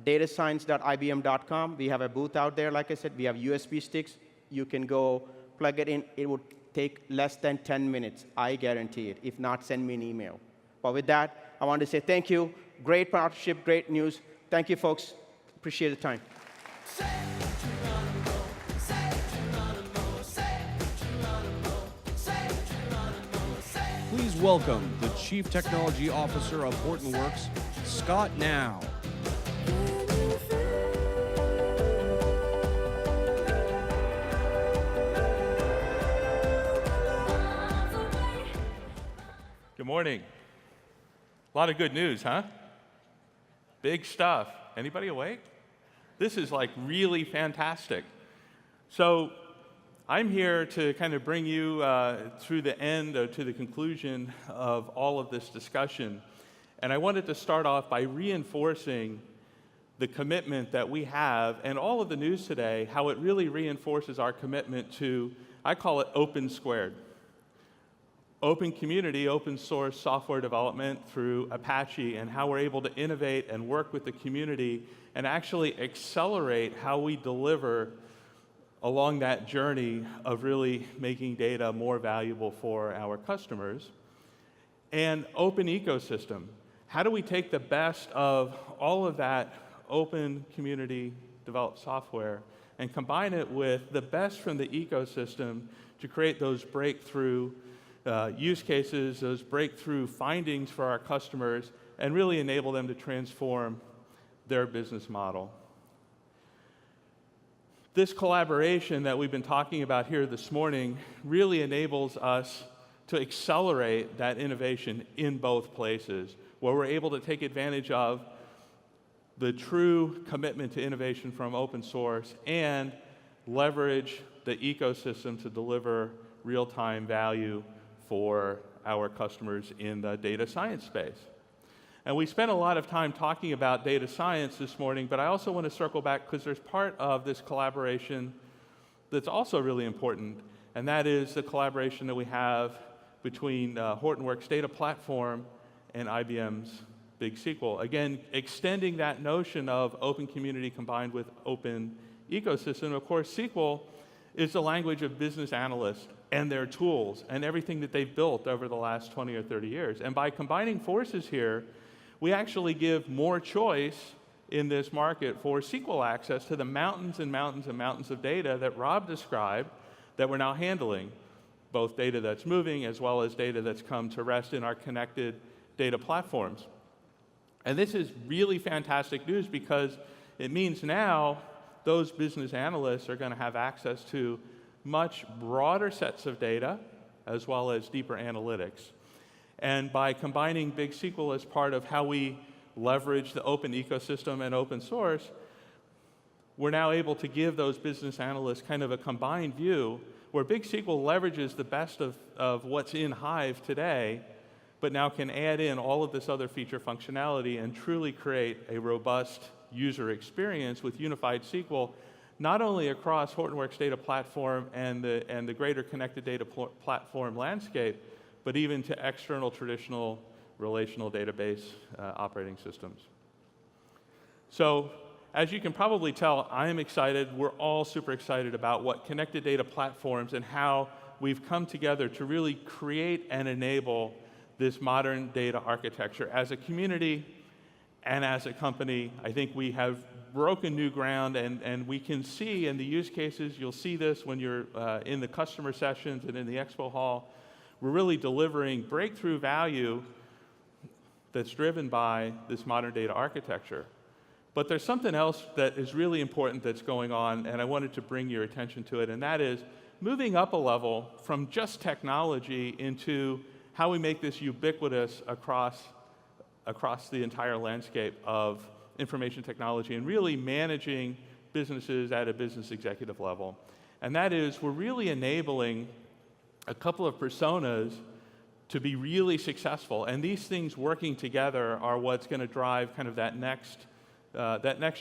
datascience.ibm.com, we have a booth out there, like I said. We have USB sticks. You can go plug it in. It would take less than 10 minutes. I guarantee it. If not, send me an email. But with that, I want to say thank you. Great partnership, great news. Thank you, folks. Appreciate the time. Please welcome the Chief Technology Officer of Hortonworks, Scott Now. Good morning. A lot of good news, huh? Big stuff. Anybody awake? This is like really fantastic. So I'm here to kind of bring you through the end, to the conclusion of all of this discussion. And I wanted to start off by reinforcing the commitment that we have, and all of the news today, how it really reinforces our commitment to, I call it open squared. Open community, open source software development through Apache, and how we're able to innovate and work with the community and actually accelerate how we deliver along that journey of really making data more valuable for our customers. And open ecosystem. How do we take the best of all of that open community developed software and combine it with the best from the ecosystem to create those breakthrough use cases, those breakthrough findings for our customers, and really enable them to transform their business model. This collaboration that we've been talking about here this morning really enables us to accelerate that innovation in both places, where we're able to take advantage of the true commitment to innovation from open source and leverage the ecosystem to deliver real-time value for our customers in the data science space. And we spent a lot of time talking about data science this morning, but I also want to circle back because there's part of this collaboration that's also really important, and that is the collaboration that we have between Hortonworks Data Platform and IBM's Big SQL. Again, extending that notion of open community combined with open ecosystem. Of course, SQL is the language of business analysts and their tools and everything that they've built over the last 20 or 30 years. And by combining forces here, we actually give more choice in this market for SQL access to the mountains and mountains and mountains of data that Rob described that we're now handling, both data that's moving as well as data that's come to rest in our connected data platforms. And this is really fantastic news because it means now those business analysts are going to have access to much broader sets of data as well as deeper analytics. And by combining Big SQL as part of how we leverage the open ecosystem and open source, we're now able to give those business analysts kind of a combined view where Big SQL leverages the best of what's in Hive today, but now can add in all of this other feature functionality and truly create a robust user experience with unified SQL, not only across Hortonworks Data Platform and the greater connected data platform landscape, but even to external traditional relational database operating systems. So, as you can probably tell, I am excited. We're all super excited about what connected data platforms and how we've come together to really create and enable this modern data architecture. As a community and as a company, I think we have broken new ground, and we can see in the use cases, you'll see this when you're in the customer sessions and in the expo hall, we're really delivering breakthrough value that's driven by this modern data architecture. But there's something else that is really important that's going on, and I wanted to bring your attention to it, and that is moving up a level from just technology into how we make this ubiquitous across the entire landscape of information technology and really managing businesses at a business executive level. And that is, we're really enabling a couple of personas to be really successful. And these things working together are what's going to drive kind of that next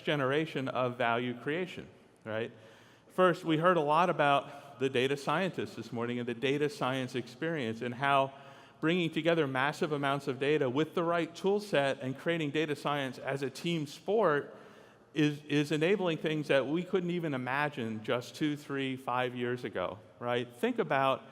generation of value creation, right? First, we heard a lot about the data scientists this morning and the data science experience and how bringing together massive amounts of data with the right tool set and creating data science as a team sport is enabling things that we couldn't even imagine just 2, 3, 5 years ago, right? Think about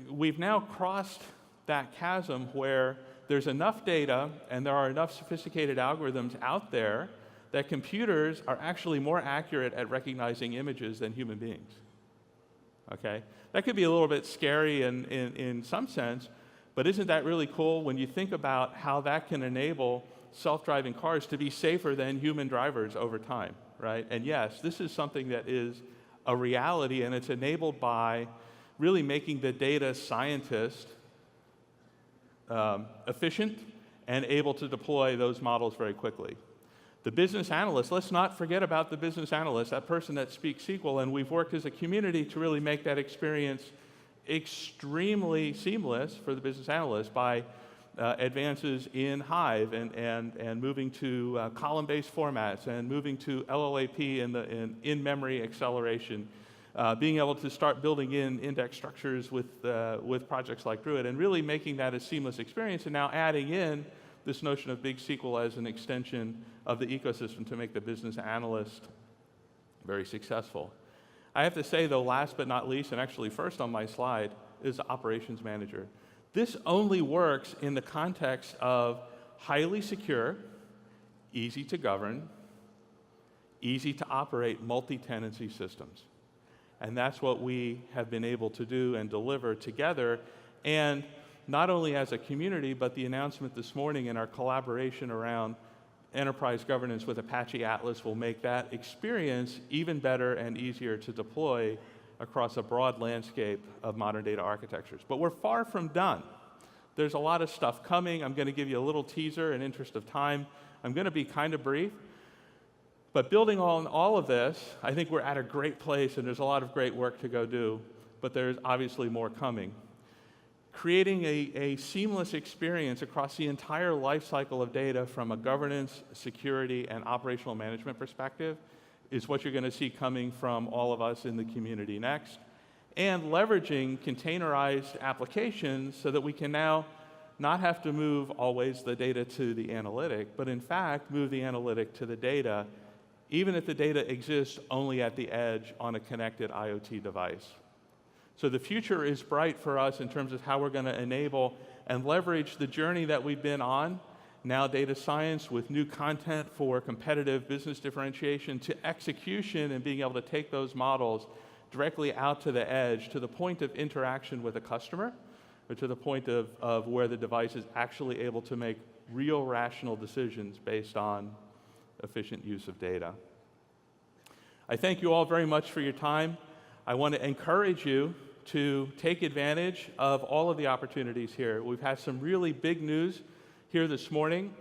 we've now crossed that chasm where there's enough data and there are enough sophisticated algorithms out there that computers are actually more accurate at recognizing images than human beings. Okay? That could be a little bit scary in some sense, but isn't that really cool when you think about how that can enable self-driving cars to be safer than human drivers over time, right? And yes, this is something that is a reality, and it's enabled by really making the data scientist efficient and able to deploy those models very quickly. The business analyst, let's not forget about the business analyst, that person that speaks SQL, and we've worked as a community to really make that experience extremely seamless for the business analyst by advances in Hive and moving to column-based formats and moving to LLAP and in-memory acceleration, being able to start building in index structures with projects like Druid and really making that a seamless experience, and now adding in this notion of big SQL as an extension of the ecosystem to make the business analyst very successful. I have to say, though, last but not least, and actually first on my slide, is the operations manager. This only works in the context of highly secure, easy to govern, easy to operate multi-tenancy systems. And that's what we have been able to do and deliver together, and not only as a community, but the announcement this morning in our collaboration around enterprise governance with Apache Atlas will make that experience even better and easier to deploy across a broad landscape of modern data architectures. But we're far from done. There's a lot of stuff coming. I'm going to give you a little teaser in interest of time. I'm going to be kind of brief. But building on all of this, I think we're at a great place, and there's a lot of great work to go do, but there's obviously more coming. Creating a seamless experience across the entire life cycle of data from a governance, security, and operational management perspective is what you're going to see coming from all of us in the community next. And leveraging containerized applications so that we can now not have to move always the data to the analytic, but in fact move the analytic to the data, even if the data exists only at the edge on a connected IoT device. So the future is bright for us in terms of how we're going to enable and leverage the journey that we've been on, now data science with new content for competitive business differentiation, to execution and being able to take those models directly out to the edge, to the point of interaction with a customer, or to the point of where the device is actually able to make real rational decisions based on efficient use of data. I thank you all very much for your time. I want to encourage you to take advantage of all of the opportunities here. We've had some really big news here this morning.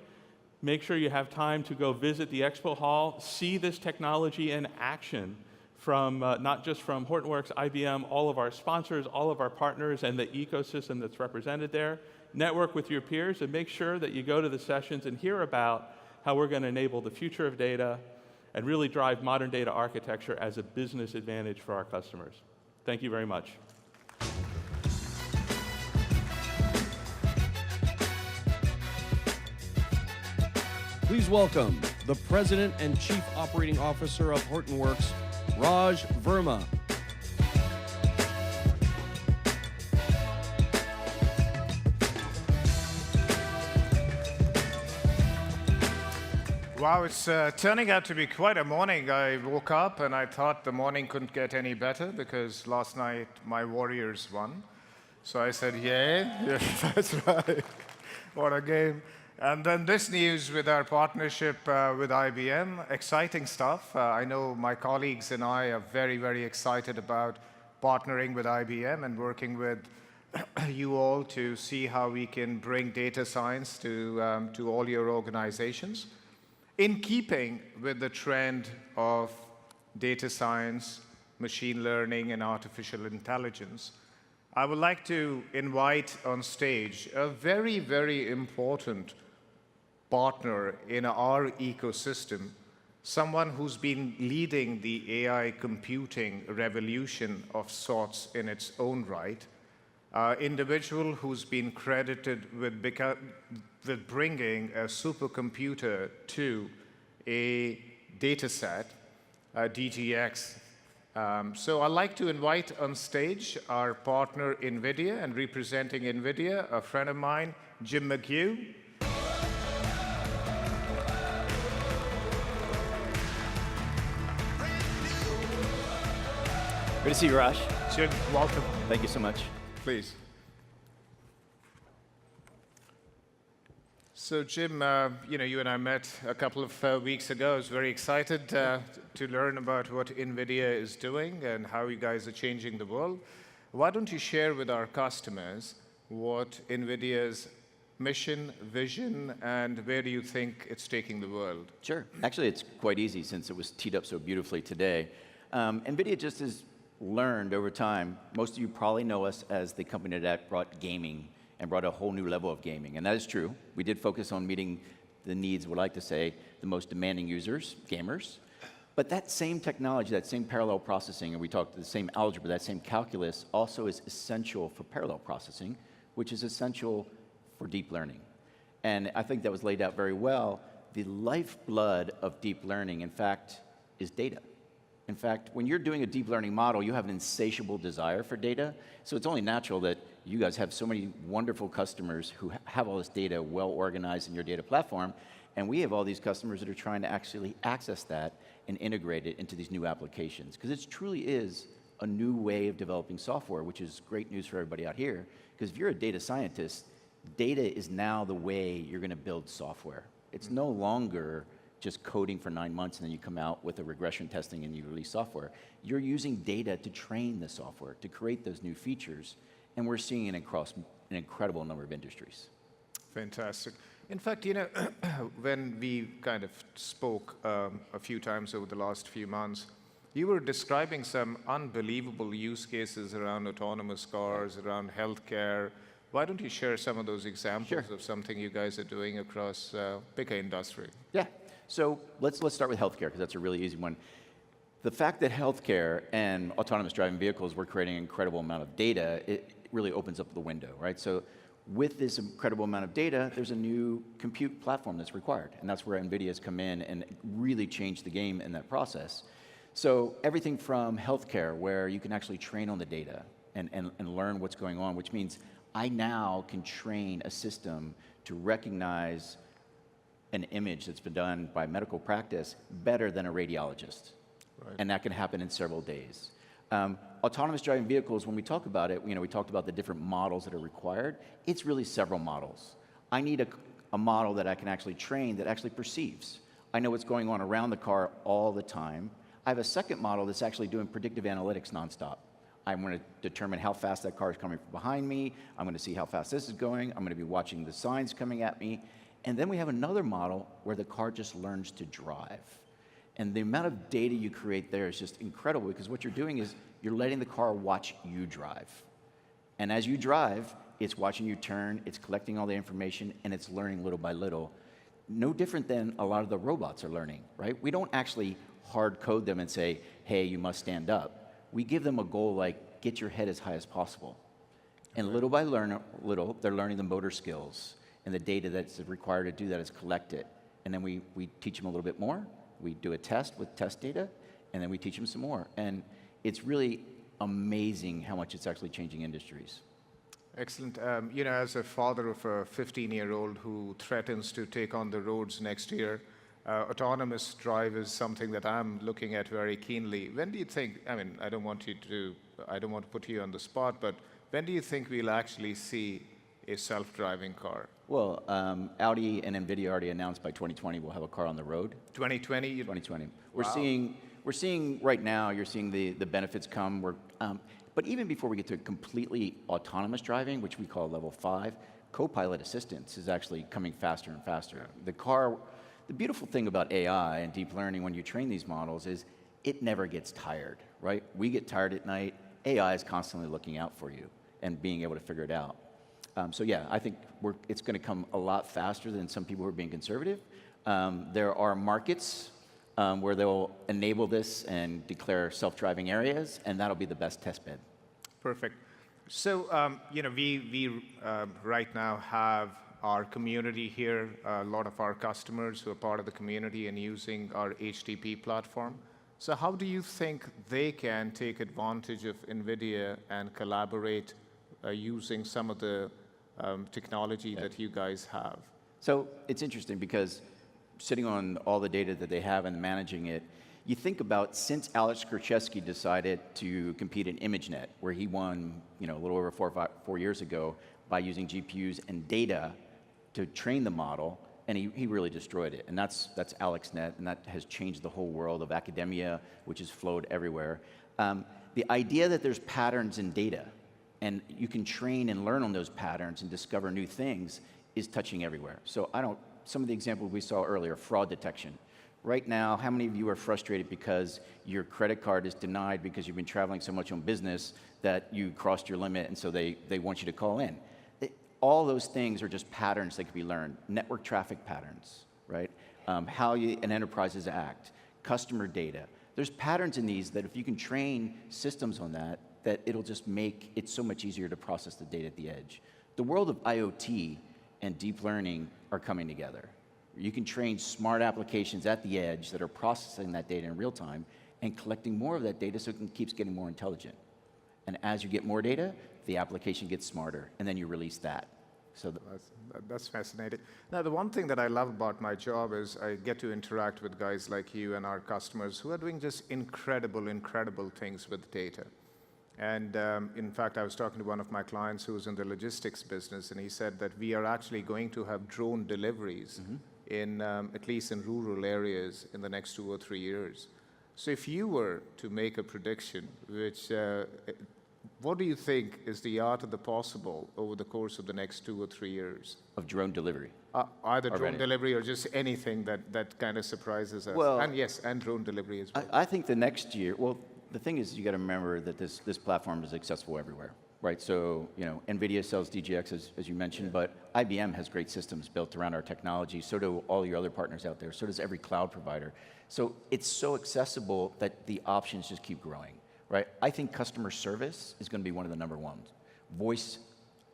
Make sure you have time to go visit the expo hall, see this technology in action from not just from Hortonworks, IBM, all of our sponsors, all of our partners, and the ecosystem that's represented there. Network with your peers and make sure that you go to the sessions and hear about how we're going to enable the future of data and really drive modern data architecture as a business advantage for our customers. Thank you very much. Please welcome the President and Chief Operating Officer of Hortonworks, Raj Verma. Wow, it's turning out to be quite a morning. I woke up and I thought the morning couldn't get any better because last night my Warriors won. So I said, yeah, yeah, that's right. What a game. And then this news with our partnership with IBM, exciting stuff. I know my colleagues and I are very, very excited about partnering with IBM and working with you all to see how we can bring data science to all your organizations. In keeping with the trend of data science, machine learning, and artificial intelligence, I would like to invite on stage a very, very important partner in our ecosystem, someone who's been leading the AI computing revolution of sorts in its own right, individual who's been credited with bringing a supercomputer to a data set, DGX. So I'd like to invite on stage our partner NVIDIA, and representing NVIDIA, a friend of mine, Jim McHugh. Good to see you, Raj. Jim, welcome. Thank you so much. Please. So Jim, you and I met a couple of weeks ago. I was very excited to learn about what NVIDIA is doing and how you guys are changing the world. Why don't you share with our customers what NVIDIA's mission, vision, and where do you think it's taking the world? Sure. Actually, it's quite easy since it was teed up so beautifully today. NVIDIA just has learned over time. Most of you probably know us as the company that brought gaming and brought a whole new level of gaming, and that is true. We did focus on meeting the needs, would like to say, the most demanding users, gamers. But that same technology, that same parallel processing, and we talked the same algebra, that same calculus, also is essential for parallel processing, which is essential for deep learning. And I think that was laid out very well. The lifeblood of deep learning, in fact, is data. In fact, when you're doing a deep learning model, you have an insatiable desire for data. So it's only natural that you guys have so many wonderful customers who have all this data well organized in your data platform. And we have all these customers that are trying to actually access that and integrate it into these new applications. Because it truly is a new way of developing software, which is great news for everybody out here. Because if you're a data scientist, data is now the way you're going to build software. It's no longer just coding for 9 months and then you come out with a regression testing and you release software. You're using data to train the software, to create those new features, and we're seeing it across an incredible number of industries. Fantastic. In fact, when we kind of spoke a few times over the last few months, you were describing some unbelievable use cases around autonomous cars, around healthcare. Why don't you share some of those examples of something you guys are doing across pick an industry? Yeah. So let's start with healthcare, because that's a really easy one. The fact that healthcare and autonomous driving vehicles were creating an incredible amount of data, it really opens up the window, right? So with this incredible amount of data, there's a new compute platform that's required, and that's where NVIDIA has come in and really changed the game in that process. So everything from healthcare, where you can actually train on the data and learn what's going on, which means I now can train a system to recognize an image that's been done by medical practice better than a radiologist. Right. And that can happen in several days. Autonomous driving vehicles, when we talk about it, we talked about the different models that are required. It's really several models. I need a model that I can actually train that actually perceives. I know what's going on around the car all the time. I have a second model that's actually doing predictive analytics nonstop. I'm going to determine how fast that car is coming from behind me. I'm going to see how fast this is going. I'm going to be watching the signs coming at me. And then we have another model where the car just learns to drive. And the amount of data you create there is just incredible, because what you're doing is you're letting the car watch you drive. And as you drive, it's watching you turn, it's collecting all the information, and it's learning little by little. No different than a lot of the robots are learning, right? We don't actually hard code them and say, hey, you must stand up. We give them a goal like, get your head as high as possible. And little by little, they're learning the motor skills. And the data that's required to do that is collect it. And then we teach them a little bit more. We do a test with test data, and then we teach them some more. And it's really amazing how much it's actually changing industries. Excellent. As a father of a 15-year-old who threatens to take on the roads next year, autonomous drive is something that I'm looking at very keenly. When do you think, I don't want to put you on the spot, but when do you think we'll actually see a self-driving car? Well, Audi and NVIDIA already announced by 2020 we'll have a car on the road. 2020? 2020. Wow. We're seeing right now, you're seeing the benefits come. But even before we get to completely autonomous driving, which we call level 5, co-pilot assistance is actually coming faster and faster. The beautiful thing about AI and deep learning when you train these models is it never gets tired, right? We get tired at night. AI is constantly looking out for you and being able to figure it out. So yeah, I think it's going to come a lot faster than some people who are being conservative. There are markets where they'll enable this and declare self-driving areas, and that'll be the best test bed. Perfect. So, we right now have our community here, a lot of our customers who are part of the community and using our HDP platform. So how do you think they can take advantage of NVIDIA and collaborate using some of the technology that you guys have? So it's interesting because sitting on all the data that they have and managing it, you think about since Alex Krizhevsky decided to compete in ImageNet, where he won a little over 4 years ago by using GPUs and data to train the model, and he really destroyed it. And that's AlexNet, and that has changed the whole world of academia, which has flowed everywhere. The idea that there's patterns in data, and you can train and learn on those patterns and discover new things is touching everywhere. So some of the examples we saw earlier, fraud detection. Right now, how many of you are frustrated because your credit card is denied because you've been traveling so much on business that you crossed your limit and so they want you to call in? All those things are just patterns that can be learned. Network traffic patterns, right? How an enterprises act, customer data. There's patterns in these that if you can train systems on that it'll just make it so much easier to process the data at the edge. The world of IoT and deep learning are coming together. You can train smart applications at the edge that are processing that data in real time and collecting more of that data so it keeps getting more intelligent. And as you get more data, the application gets smarter, and then you release that. So that's fascinating. Now, the one thing that I love about my job is I get to interact with guys like you and our customers who are doing just incredible, incredible things with data. And in fact, I was talking to one of my clients who was in the logistics business, and he said that we are actually going to have drone deliveries in at least in rural areas in the next 2 or 3 years. So if you were to make a prediction, what do you think is the art of the possible over the course of the next 2 or 3 years? of drone delivery. Either drone delivery or just anything that kind of surprises us. Well, and drone delivery as well. I think the next year, the thing is, you got to remember that this platform is accessible everywhere, right? So, NVIDIA sells DGX, as you mentioned, but IBM has great systems built around our technology. So do all your other partners out there. So does every cloud provider. So it's so accessible that the options just keep growing, right? I think customer service is going to be one of the number ones. Voice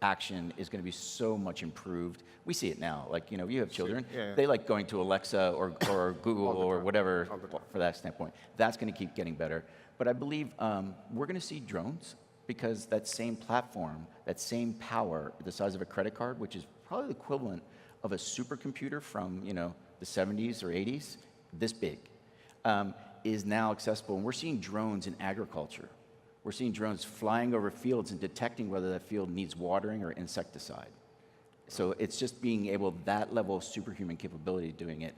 action is going to be so much improved. We see it now. Like, you have children. Yeah. They like going to Alexa or Google or whatever for that standpoint. That's going to keep getting better. But I believe we're going to see drones because that same platform, that same power, the size of a credit card, which is probably the equivalent of a supercomputer from the 70s or 80s, this big, is now accessible. And we're seeing drones in agriculture. We're seeing drones flying over fields and detecting whether that field needs watering or insecticide. So it's just being able, that level of superhuman capability doing it.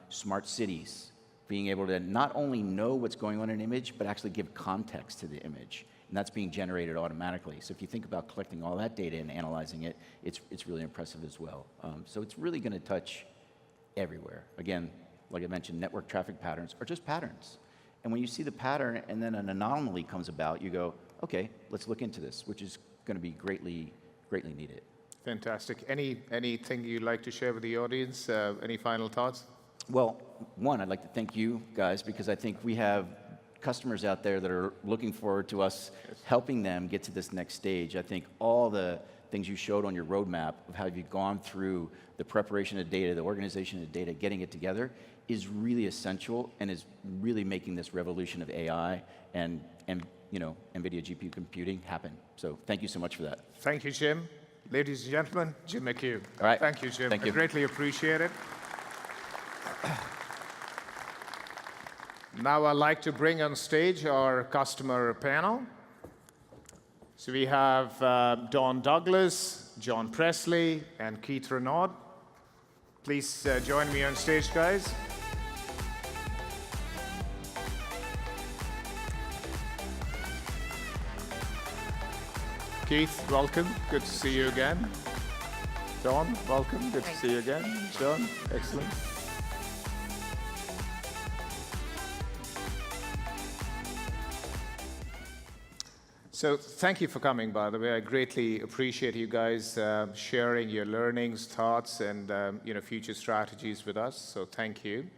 Smart cities, being able to not only know what's going on in an image, but actually give context to the image. And that's being generated automatically. So if you think about collecting all that data and analyzing it, it's really impressive as well. So it's really going to touch everywhere. Again, like I mentioned, network traffic patterns are just patterns. And when you see the pattern and then an anomaly comes about, you go, okay, let's look into this, which is going to be greatly, greatly needed. Fantastic. Anything you'd like to share with the audience? Any final thoughts? Well, one, I'd like to thank you guys because I think we have customers out there that are looking forward to us helping them get to this next stage. I think all the things you showed on your roadmap of how you've gone through the preparation of data, the organization of data, getting it together is really essential and is really making this revolution of AI and NVIDIA GPU computing happen. So thank you so much for that. Thank you, Jim. Ladies and gentlemen, Jim McHugh. All right. Thank you, Jim. Thank you. I greatly appreciate it. Now I'd like to bring on stage our customer panel. So we have Don Douglas, John Presley, and Keith Renaud. Please join me on stage, guys. Keith, welcome. Good to see you again. Don, welcome. Good to see you again. John, excellent. So thank you for coming, by the way. I greatly appreciate you guys sharing your learnings, thoughts, and future strategies with us. So thank you.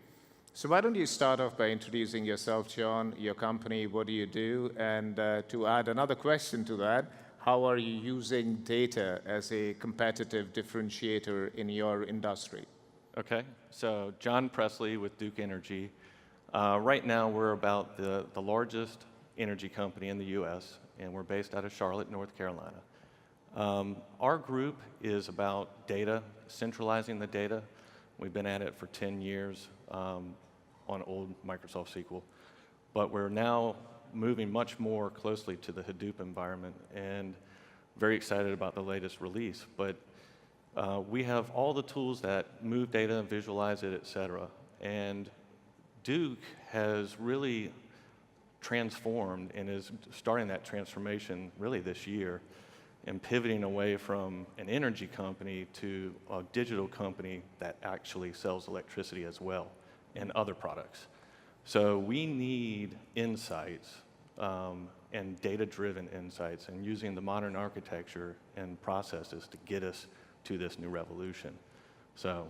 So why don't you start off by introducing yourself, John, your company, what do you do? And to add another question to that, how are you using data as a competitive differentiator in your industry? Okay, so John Presley with Duke Energy. Right now we're about the largest energy company in the US, and we're based out of Charlotte, North Carolina. Our group is about data, centralizing the data. We've been at it for 10 years on old Microsoft SQL, but we're now moving much more closely to the Hadoop environment, and very excited about the latest release. But we have all the tools that move data, visualize it, et cetera. And Duke has really transformed and is starting that transformation really this year and pivoting away from an energy company to a digital company that actually sells electricity as well and other products. So we need insights and data-driven insights and using the modern architecture and processes to get us to this new revolution. So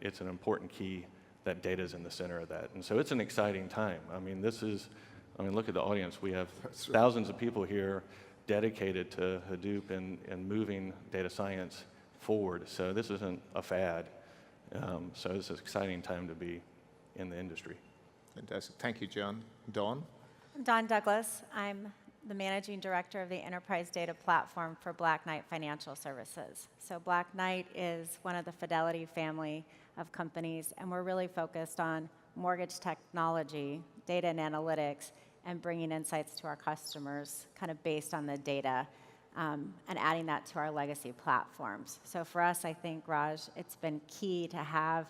it's an important key that data is in the center of that. And so it's an exciting time. I mean, look at the audience. We have thousands of people here dedicated to Hadoop and moving data science forward. So this isn't a fad. So this is an exciting time to be in the industry. Fantastic. Thank you, John. Dawn? I'm Dawn Douglas. I'm the Managing Director of the Enterprise Data Platform for Black Knight Financial Services. So Black Knight is one of the Fidelity family of companies, and we're really focused on mortgage technology, data and analytics, and bringing insights to our customers kind of based on the data and adding that to our legacy platforms. So for us, I think, Raj, it's been key to have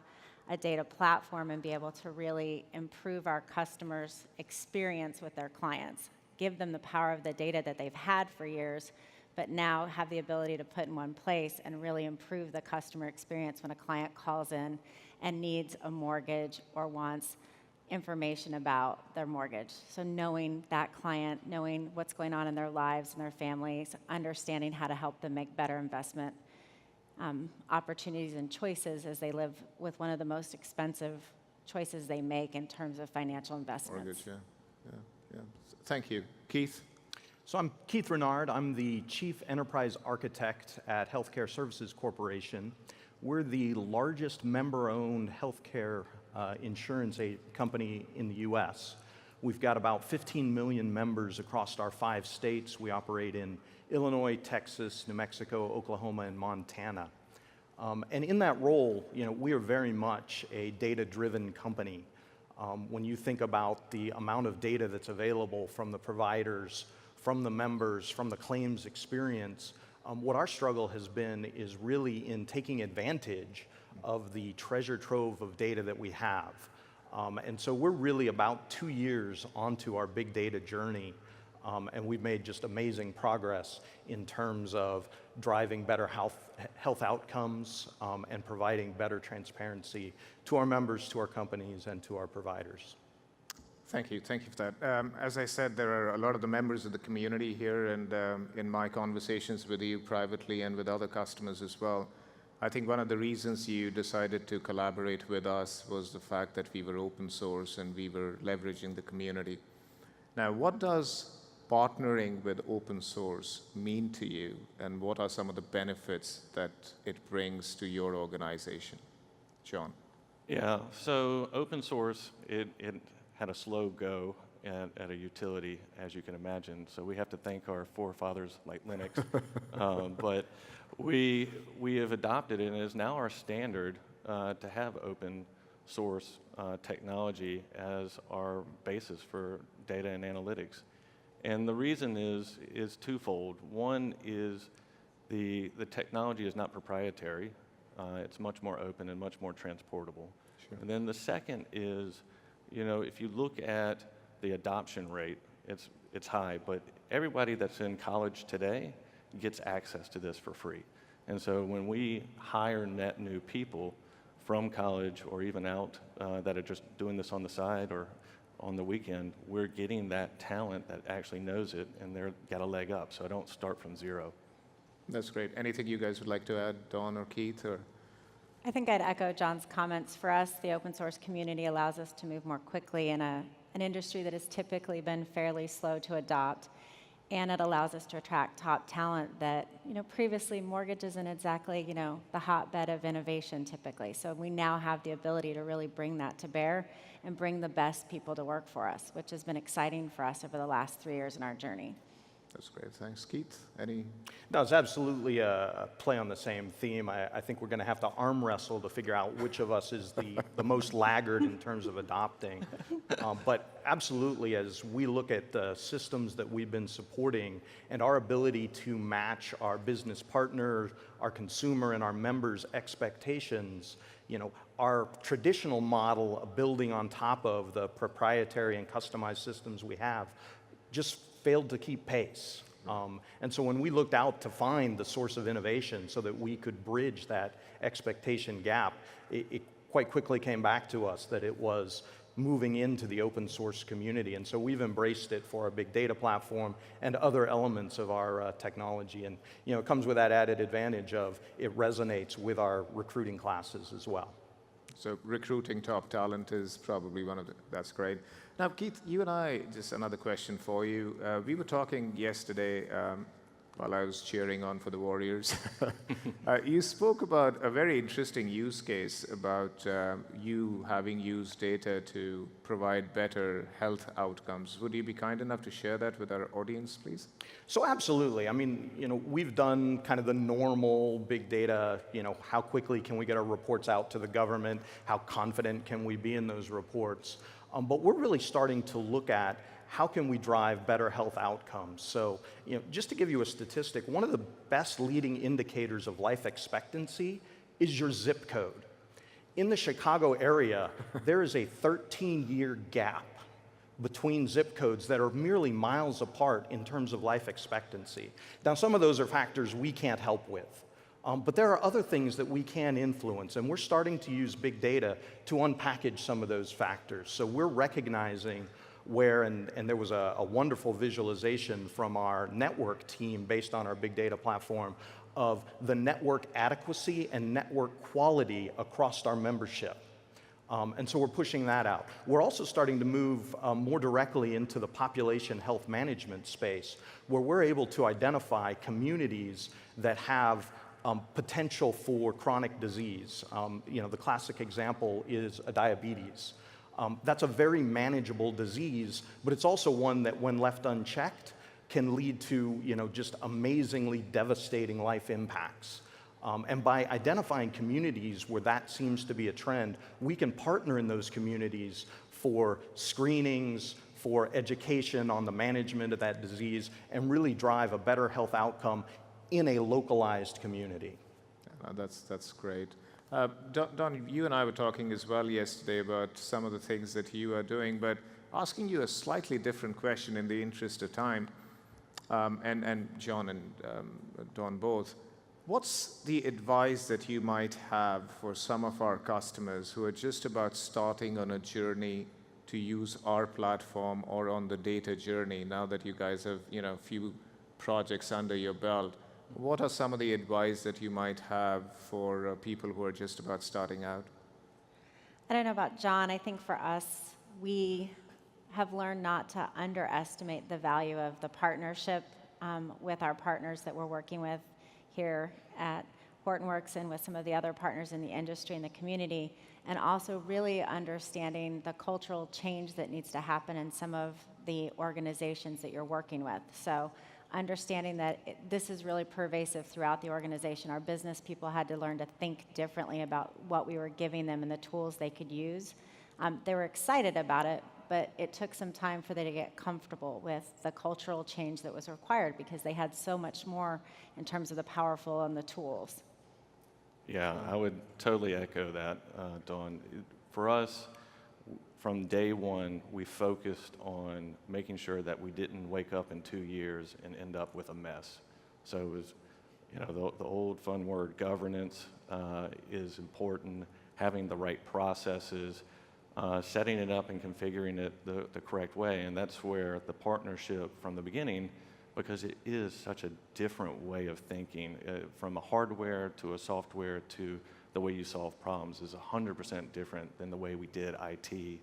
a data platform and be able to really improve our customers' experience with their clients, give them the power of the data that they've had for years, but now have the ability to put in one place and really improve the customer experience when a client calls in and needs a mortgage or wants information about their mortgage. So knowing that client, knowing what's going on in their lives and their families, understanding how to help them make better investment opportunities and choices as they live with one of the most expensive choices they make in terms of financial investments. Mortgage, yeah. Thank you. Keith? So I'm Keith Renard. I'm the Chief Enterprise Architect at Healthcare Services Corporation. We're the largest member-owned healthcare insurance company in the US. We've got about 15 million members across our 5 states. We operate in Illinois, Texas, New Mexico, Oklahoma, and Montana. And in that role, we are very much a data-driven company. When you think about the amount of data that's available from the providers, from the members, from the claims experience, what our struggle has been is really in taking advantage of the treasure trove of data that we have. And so we're really about 2 years onto our big data journey, and we've made just amazing progress in terms of driving better health outcomes and providing better transparency to our members, to our companies, and to our providers. Thank you for that. As I said, there are a lot of the members of the community here, and in my conversations with you privately and with other customers as well, I think one of the reasons you decided to collaborate with us was the fact that we were open source and we were leveraging the community. Now, what does partnering with open source mean to you, and what are some of the benefits that it brings to your organization? John? Yeah, so open source, it had a slow go at a utility, as you can imagine. So we have to thank our forefathers like Linux. But we have adopted it, and it is now our standard to have open source technology as our basis for data and analytics. And the reason is twofold. One is the technology is not proprietary. It's much more open and much more transportable. Sure. And then the second is, if you look at the adoption rate, it's high, but everybody that's in college today gets access to this for free. And so when we hire net new people from college or even out that are just doing this on the side or on the weekend, we're getting that talent that actually knows it, and they've got a leg up, so I don't start from zero. That's great. Anything you guys would like to add, Dawn or Keith? Or I think I'd echo John's comments. For us, the open source community allows us to move more quickly in an industry that has typically been fairly slow to adopt. And it allows us to attract top talent that, previously mortgage isn't exactly, the hotbed of innovation typically. So we now have the ability to really bring that to bear and bring the best people to work for us, which has been exciting for us over the last 3 years in our journey. that's great. Thanks, Keith. Any? No, it's absolutely a play on the same theme. I think we're going to have to arm wrestle to figure out which of us is the most laggard in terms of adopting. But absolutely, as we look at the systems that we've been supporting and our ability to match our business partners, our consumer, and our members' expectations, our traditional model of building on top of the proprietary and customized systems we have just failed to keep pace. And so when we looked out to find the source of innovation so that we could bridge that expectation gap, it quite quickly came back to us that it was moving into the open source community. And so we've embraced it for our big data platform and other elements of our technology. And it comes with that added advantage of it resonates with our recruiting classes as well. So recruiting top talent is probably one of the, that's great. Now, Keith, you and I, just another question for you. We were talking yesterday while I was cheering on for the Warriors. You spoke about a very interesting use case about you having used data to provide better health outcomes. Would you be kind enough to share that with our audience, please? So absolutely. I mean, we've done kind of the normal big data, how quickly can we get our reports out to the government? How confident can we be in those reports? But we're really starting to look at how can we drive better health outcomes. So, just to give you a statistic, one of the best leading indicators of life expectancy is your zip code. In the Chicago area, there is a 13-year gap between zip codes that are merely miles apart in terms of life expectancy. Now, some of those are factors we can't help with. But there are other things that we can influence, and we're starting to use big data to unpackage some of those factors. So we're recognizing where, and there was a wonderful visualization from our network team based on our big data platform of the network adequacy and network quality across our membership. And so we're pushing that out. We're also starting to move more directly into the population health management space, where we're able to identify communities that have potential for chronic disease. The classic example is diabetes. That's a very manageable disease, but it's also one that, when left unchecked, can lead to just amazingly devastating life impacts. And by identifying communities where that seems to be a trend, we can partner in those communities for screenings, for education on the management of that disease, and really drive a better health outcome in a localized community. That's great. Don, you and I were talking as well yesterday about some of the things that you are doing, but asking you a slightly different question in the interest of time, and John and Don both. What's the advice that you might have for some of our customers who are just about starting on a journey to use our platform or on the data journey now that you guys have a few projects under your belt? What are some of the advice that you might have for people who are just about starting out? I don't know about John. I think for us, we have learned not to underestimate the value of the partnership with our partners that we're working with here at Hortonworks and with some of the other partners in the industry and the community, and also really understanding the cultural change that needs to happen in some of the organizations that you're working with. So understanding that this is really pervasive throughout the organization. Our business people had to learn to think differently about what we were giving them and the tools they could use. They were excited about it, but it took some time for them to get comfortable with the cultural change that was required because they had so much more in terms of the powerful and the tools. Yeah, I would totally echo that, Dawn. For us, from day one, we focused on making sure that we didn't wake up in 2 years and end up with a mess. So it was, the old fun word, governance, is important. Having the right processes, setting it up and configuring it the correct way, and that's where the partnership from the beginning, because it is such a different way of thinking, from a hardware to a software to the way you solve problems is 100% different than the way we did IT,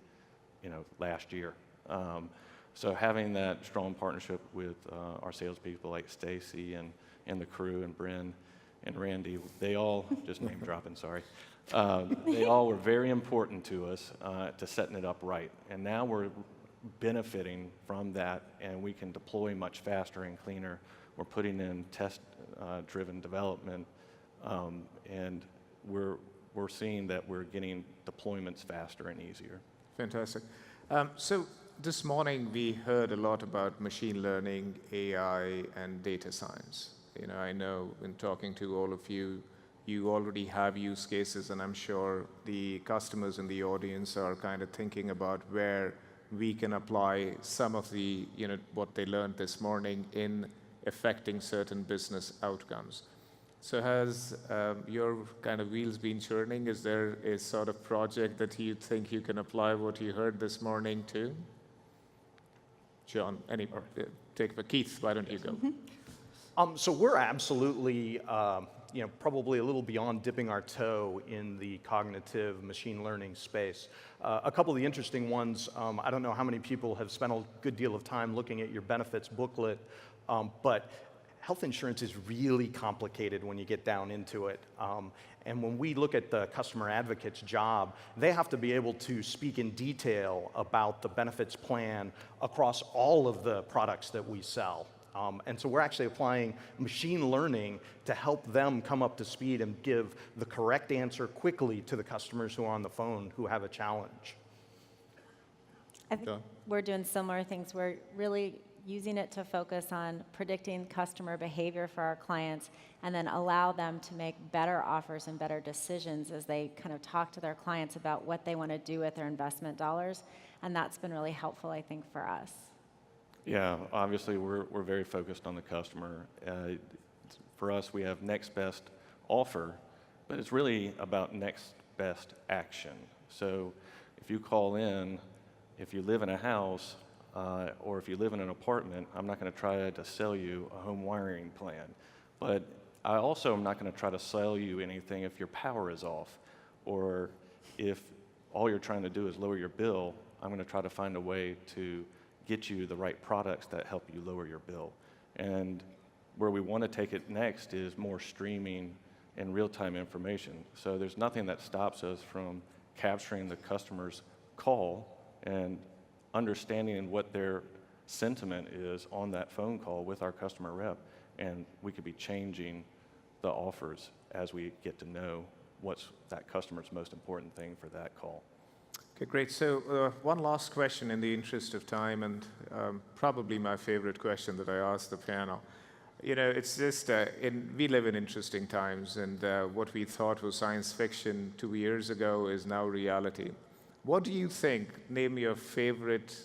last year. So having that strong partnership with our salespeople like Stacy and the crew and Bryn and Randy, they all, just name dropping, sorry, they all were very important to us to setting it up right. And now we're benefiting from that, and we can deploy much faster and cleaner. We're putting in test-driven development, and we're seeing that we're getting deployments faster and easier. Fantastic. So this morning we heard a lot about machine learning, AI, and data science. I know in talking to all of you, you already have use cases, and I'm sure the customers in the audience are kind of thinking about where we can apply some of the, what they learned this morning in affecting certain business outcomes. So has your kind of wheels been churning? Is there a sort of project that you think you can apply what you heard this morning to? John, Keith, why don't you go? So we're absolutely, probably a little beyond dipping our toe in the cognitive machine learning space. A couple of the interesting ones, I don't know how many people have spent a good deal of time looking at your benefits booklet, but health insurance is really complicated when you get down into it. And when we look at the customer advocate's job, they have to be able to speak in detail about the benefits plan across all of the products that we sell. And so we're actually applying machine learning to help them come up to speed and give the correct answer quickly to the customers who are on the phone who have a challenge. I think we're doing similar things. We're really using it to focus on predicting customer behavior for our clients and then allow them to make better offers and better decisions as they kind of talk to their clients about what they want to do with their investment dollars. And that's been really helpful, I think, for us. Yeah, obviously we're very focused on the customer. For us, we have next best offer, but it's really about next best action. So if you call in, if you live in a house, or if you live in an apartment, I'm not going to try to sell you a home wiring plan. But I also am not going to try to sell you anything if your power is off, or if all you're trying to do is lower your bill. I'm going to try to find a way to get you the right products that help you lower your bill. And where we want to take it next is more streaming and real-time information. So there's nothing that stops us from capturing the customer's call and understanding what their sentiment is on that phone call with our customer rep. And we could be changing the offers as we get to know what's that customer's most important thing for that call. Okay, great. So one last question in the interest of time, and probably my favorite question that I ask the panel. It's just, we live in interesting times, and what we thought was science fiction 2 years ago is now reality. What do you think, name your favorite,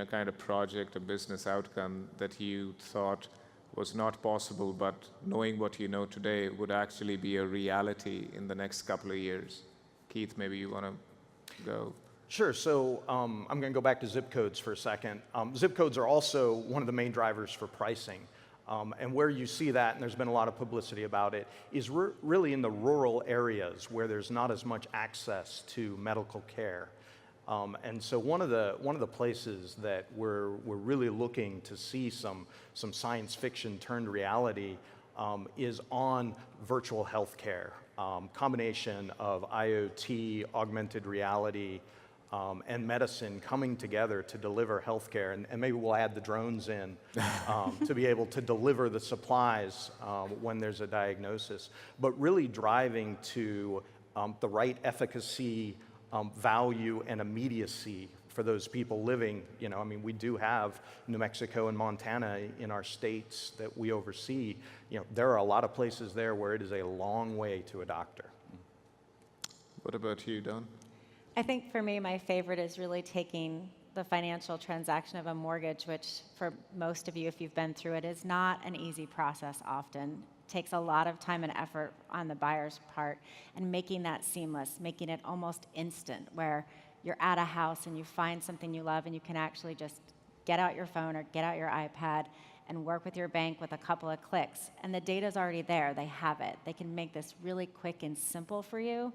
kind of project or business outcome that you thought was not possible, but knowing what you know today would actually be a reality in the next couple of years? Keith, maybe you want to go. Sure. So I'm going to go back to zip codes for a second. Zip codes are also one of the main drivers for pricing. And where you see that, and there's been a lot of publicity about it, is really in the rural areas where there's not as much access to medical care. And so one of the places that we're really looking to see some science fiction turned reality is on virtual healthcare, combination of IoT, augmented reality, and medicine coming together to deliver healthcare, and maybe we'll add the drones in to be able to deliver the supplies when there's a diagnosis, but really driving to the right efficacy, value, and immediacy for those people living, I mean, we do have New Mexico and Montana in our states that we oversee. There are a lot of places there where it is a long way to a doctor. What about you, Don? I think for me, my favorite is really taking the financial transaction of a mortgage, which for most of you, if you've been through it, is not an easy process often. It takes a lot of time and effort on the buyer's part, and making that seamless, making it almost instant, where you're at a house and you find something you love and you can actually just get out your phone or get out your iPad and work with your bank with a couple of clicks. And the data's already there, they have it. They can make this really quick and simple for you.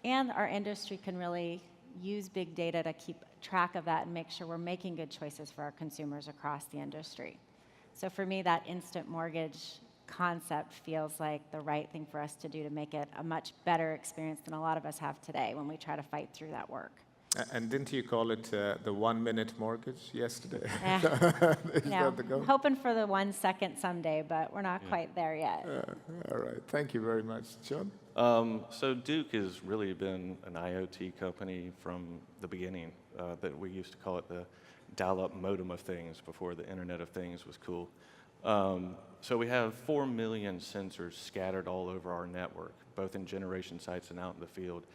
And our industry can really use big data to keep track of that and make sure we're making good choices for our consumers across the industry. So for me, that instant mortgage concept feels like the right thing for us to do to make it a much better experience than a lot of us have today when we try to fight through that work. And didn't you call it the 1 minute mortgage yesterday? Is that the goal? Hoping for the 1 second someday, but we're not quite there yet. All right, thank you very much. John? So Duke has really been an IoT company from the beginning. That we used to call it the dial-up modem of things before the Internet of Things was cool. So we have 4 million sensors scattered all over our network, both in generation sites and out in the field.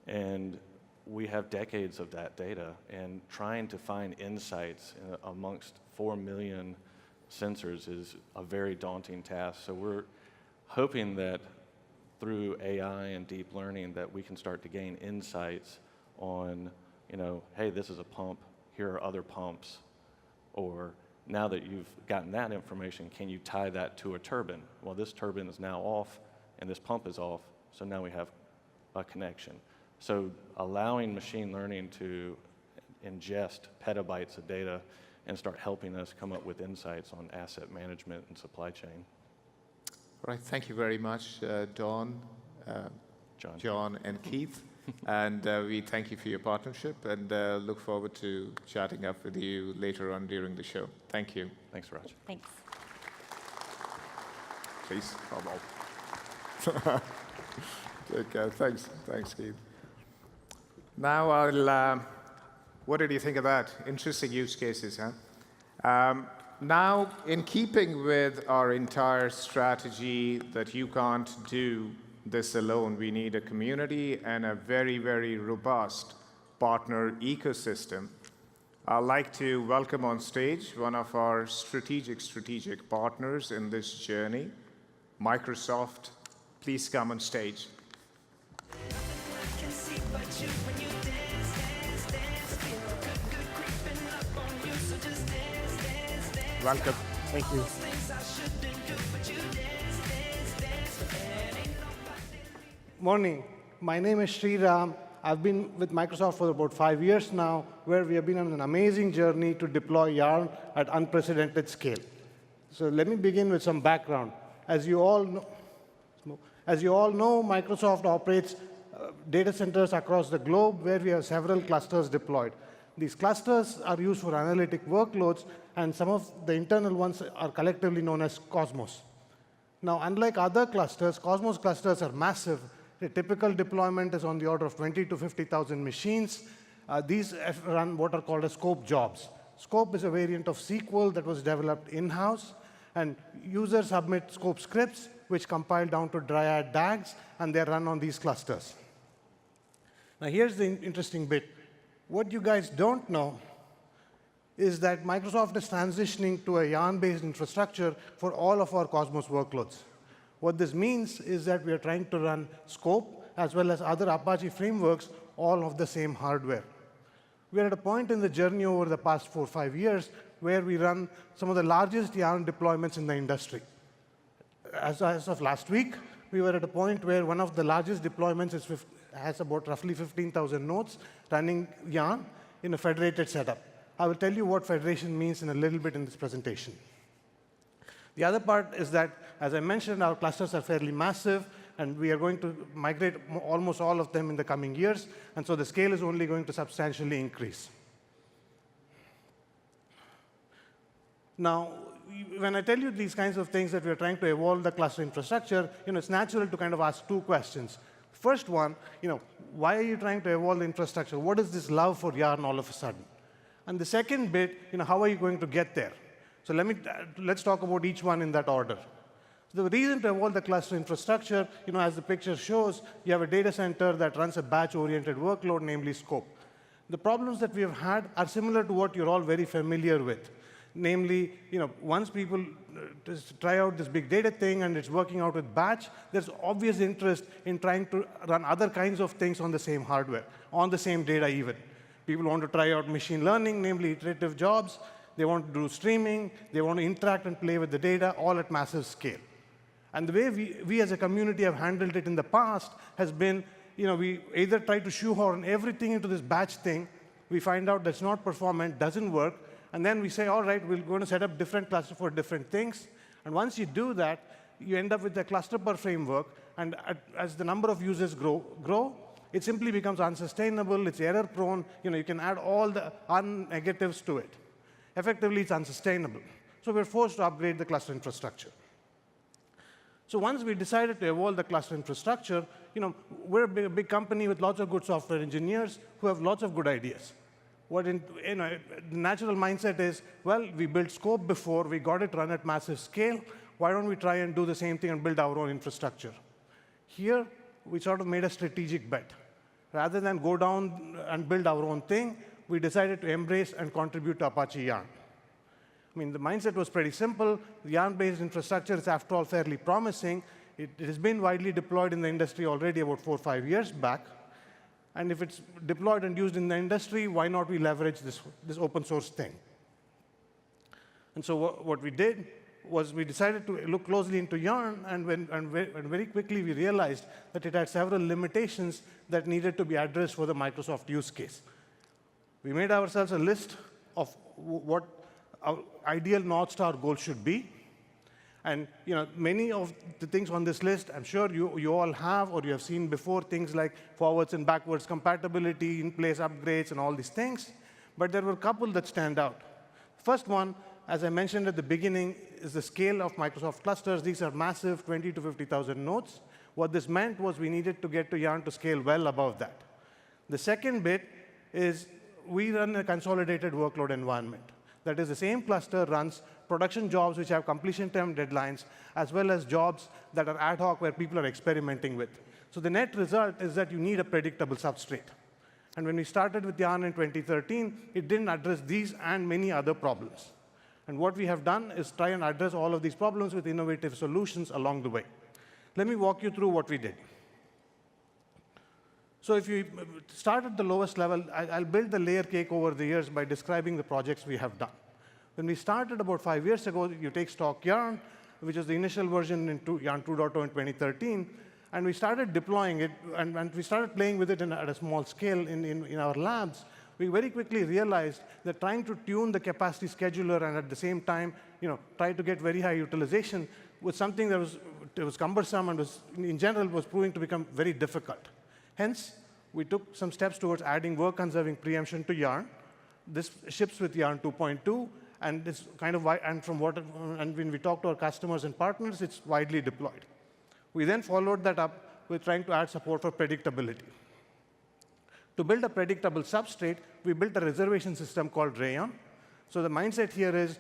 And we have decades of that data, and trying to find insights amongst 4 million sensors is a very daunting task. So we're hoping that through AI and deep learning that we can start to gain insights on, hey, this is a pump, here are other pumps, or now that you've gotten that information, can you tie that to a turbine? Well, this turbine is now off, and this pump is off, so now we have a connection. So allowing machine learning to ingest petabytes of data and start helping us come up with insights on asset management and supply chain. All right, thank you very much, Dawn, John, and Keith. And we thank you for your partnership and look forward to chatting up with you later on during the show. Thank you. Thanks, Raj. Thanks. Please, bravo. Take care. Thanks, Keith. Now, what did you think of that? Interesting use cases, huh? Now, in keeping with our entire strategy that you can't do this alone, we need a community and a very, very robust partner ecosystem. I'd like to welcome on stage one of our strategic partners in this journey, Microsoft. Please come on stage. Welcome. Thank you. Morning. My name is Sriram. I've been with Microsoft for about 5 years now, where we have been on an amazing journey to deploy Yarn at unprecedented scale. So let me begin with some background. As you all know, Microsoft operates data centers across the globe where we have several clusters deployed. These clusters are used for analytic workloads, and some of the internal ones are collectively known as Cosmos. Now, unlike other clusters, Cosmos clusters are massive. The typical deployment is on the order of 20 to 50,000 machines. These run what are called as scope jobs. Scope is a variant of SQL that was developed in-house, and users submit scope scripts, which compile down to Dryad DAGs, and they're run on these clusters. Now, here's the interesting bit. What you guys don't know is that Microsoft is transitioning to a Yarn-based infrastructure for all of our Cosmos workloads. What this means is that we are trying to run Scope as well as other Apache frameworks all of the same hardware. We are at a point in the journey over the past 4 or 5 years where we run some of the largest Yarn deployments in the industry. As of last week, we were at a point where one of the largest deployments has about roughly 15,000 nodes running Yarn in a federated setup. I will tell you what federation means in a little bit in this presentation. The other part is that, as I mentioned, our clusters are fairly massive, and we are going to migrate almost all of them in the coming years, and so the scale is only going to substantially increase. Now, when I tell you these kinds of things that we are trying to evolve the cluster infrastructure, it's natural to kind of ask 2 questions. First one, why are you trying to evolve the infrastructure? What is this love for Yarn all of a sudden? And the second bit, how are you going to get there? So let's talk about each one in that order. So the reason to evolve the cluster infrastructure, as the picture shows, you have a data center that runs a batch-oriented workload, namely scope. The problems that we have had are similar to what you're all very familiar with. Namely, once people just try out this big data thing and it's working out with batch, there's obvious interest in trying to run other kinds of things on the same hardware, on the same data even. People want to try out machine learning, namely iterative jobs. They want to do streaming. They want to interact and play with the data, all at massive scale. And the way we as a community have handled it in the past has been, we either try to shoehorn everything into this batch thing. We find out that's not performant, doesn't work. And then we say, all right, we're going to set up different clusters for different things. And once you do that, you end up with a cluster per framework. And as the number of users grow, it simply becomes unsustainable. It's error prone. You can add all the negatives to it. Effectively, it's unsustainable. So we're forced to upgrade the cluster infrastructure. So once we decided to evolve the cluster infrastructure, we're a big company with lots of good software engineers who have lots of good ideas. The natural mindset is, well, we built scope before, we got it run at massive scale. Why don't we try and do the same thing and build our own infrastructure? Here, we sort of made a strategic bet. Rather than go down and build our own thing, we decided to embrace and contribute to Apache Yarn. The mindset was pretty simple. The Yarn-based infrastructure is, after all, fairly promising. It has been widely deployed in the industry already about 4 or 5 years back. And if it's deployed and used in the industry, why not we leverage this open source thing? And so what we did was we decided to look closely into Yarn, and very quickly we realized that it had several limitations that needed to be addressed for the Microsoft use case. We made ourselves a list of what our ideal North Star goal should be. And many of the things on this list, I'm sure you all have or you have seen before, things like forwards and backwards compatibility, in-place upgrades, and all these things. But there were a couple that stand out. First one, as I mentioned at the beginning, is the scale of Microsoft clusters. These are massive, 20 to 50,000 nodes. What this meant was we needed to get to Yarn to scale well above that. The second bit is we run a consolidated workload environment. That is, the same cluster runs production jobs which have completion time deadlines, as well as jobs that are ad hoc where people are experimenting with. So the net result is that you need a predictable substrate. And when we started with Yarn in 2013, it didn't address these and many other problems. And what we have done is try and address all of these problems with innovative solutions along the way. Let me walk you through what we did. So if you start at the lowest level, I'll build the layer cake over the years by describing the projects we have done. When we started about 5 years ago, you take stock Yarn, which is the initial version in Yarn 2.0 in 2013, and we started deploying it, and we started playing with it at a small scale in our labs. We very quickly realized that trying to tune the capacity scheduler and at the same time, try to get very high utilization was something that was cumbersome and in general was proving to become very difficult. Hence, we took some steps towards adding work-conserving preemption to Yarn. This ships with Yarn 2.2, and it's kind of and when we talk to our customers and partners, it's widely deployed. We then followed that up with trying to add support for predictability. To build a predictable substrate, we built a reservation system called Rayon. So the mindset here is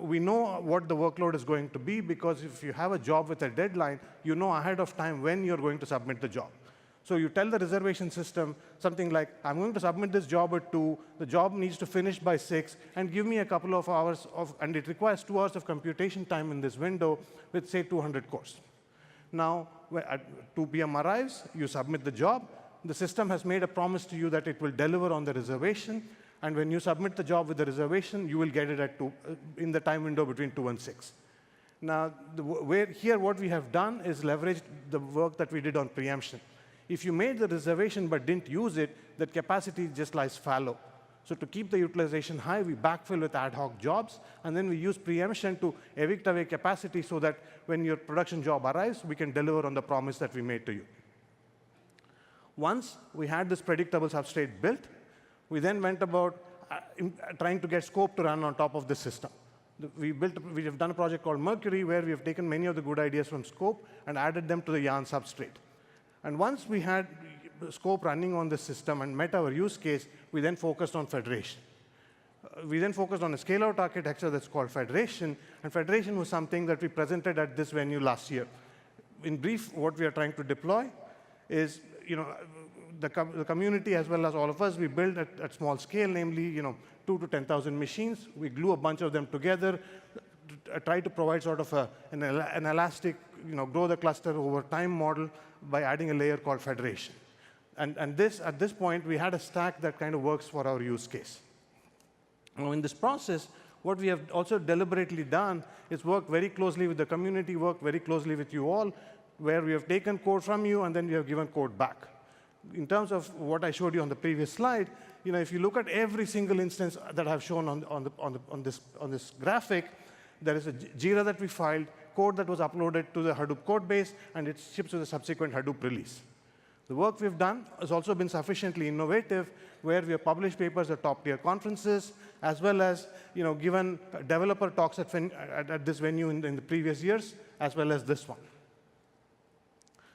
we know what the workload is going to be, because if you have a job with a deadline, you know ahead of time when you're going to submit the job. So you tell the reservation system something like, I'm going to submit this job at 2, the job needs to finish by 6, and give me a couple of hours and it requires 2 hours of computation time in this window with, say, 200 cores. Now, at 2 p.m. arrives, you submit the job. The system has made a promise to you that it will deliver on the reservation, and when you submit the job with the reservation, you will get it at 2, in the time window between 2 and 6. Now, here what we have done is leveraged the work that we did on preemption. If you made the reservation but didn't use it, that capacity just lies fallow. So to keep the utilization high, we backfill with ad hoc jobs, and then we use preemption to evict away capacity so that when your production job arrives, we can deliver on the promise that we made to you. Once we had this predictable substrate built, we then went about trying to get scope to run on top of the system. We have done a project called Mercury, where we have taken many of the good ideas from scope and added them to the Yarn substrate. And once we had scope running on the system and met our use case, we then focused on federation. We then focused on a scale-out architecture that's called federation, and federation was something that we presented at this venue last year. In brief, what we are trying to deploy is, the community as well as all of us, we build at small scale, namely, 2 to 10,000 machines. We glue a bunch of them together, try to provide sort of an elastic, grow the cluster over time model by adding a layer called federation. And at this point, we had a stack that kind of works for our use case. Now, in this process, what we have also deliberately done is work very closely with the community, work very closely with you all, where we have taken code from you, and then we have given code back. In terms of what I showed you on the previous slide, if you look at every single instance that I've shown on this graphic, there is a Jira that we filed, code that was uploaded to the Hadoop code base, and it ships to the subsequent Hadoop release. The work we've done has also been sufficiently innovative, where we have published papers at top-tier conferences, as well as given developer talks at this venue in the previous years, as well as this one.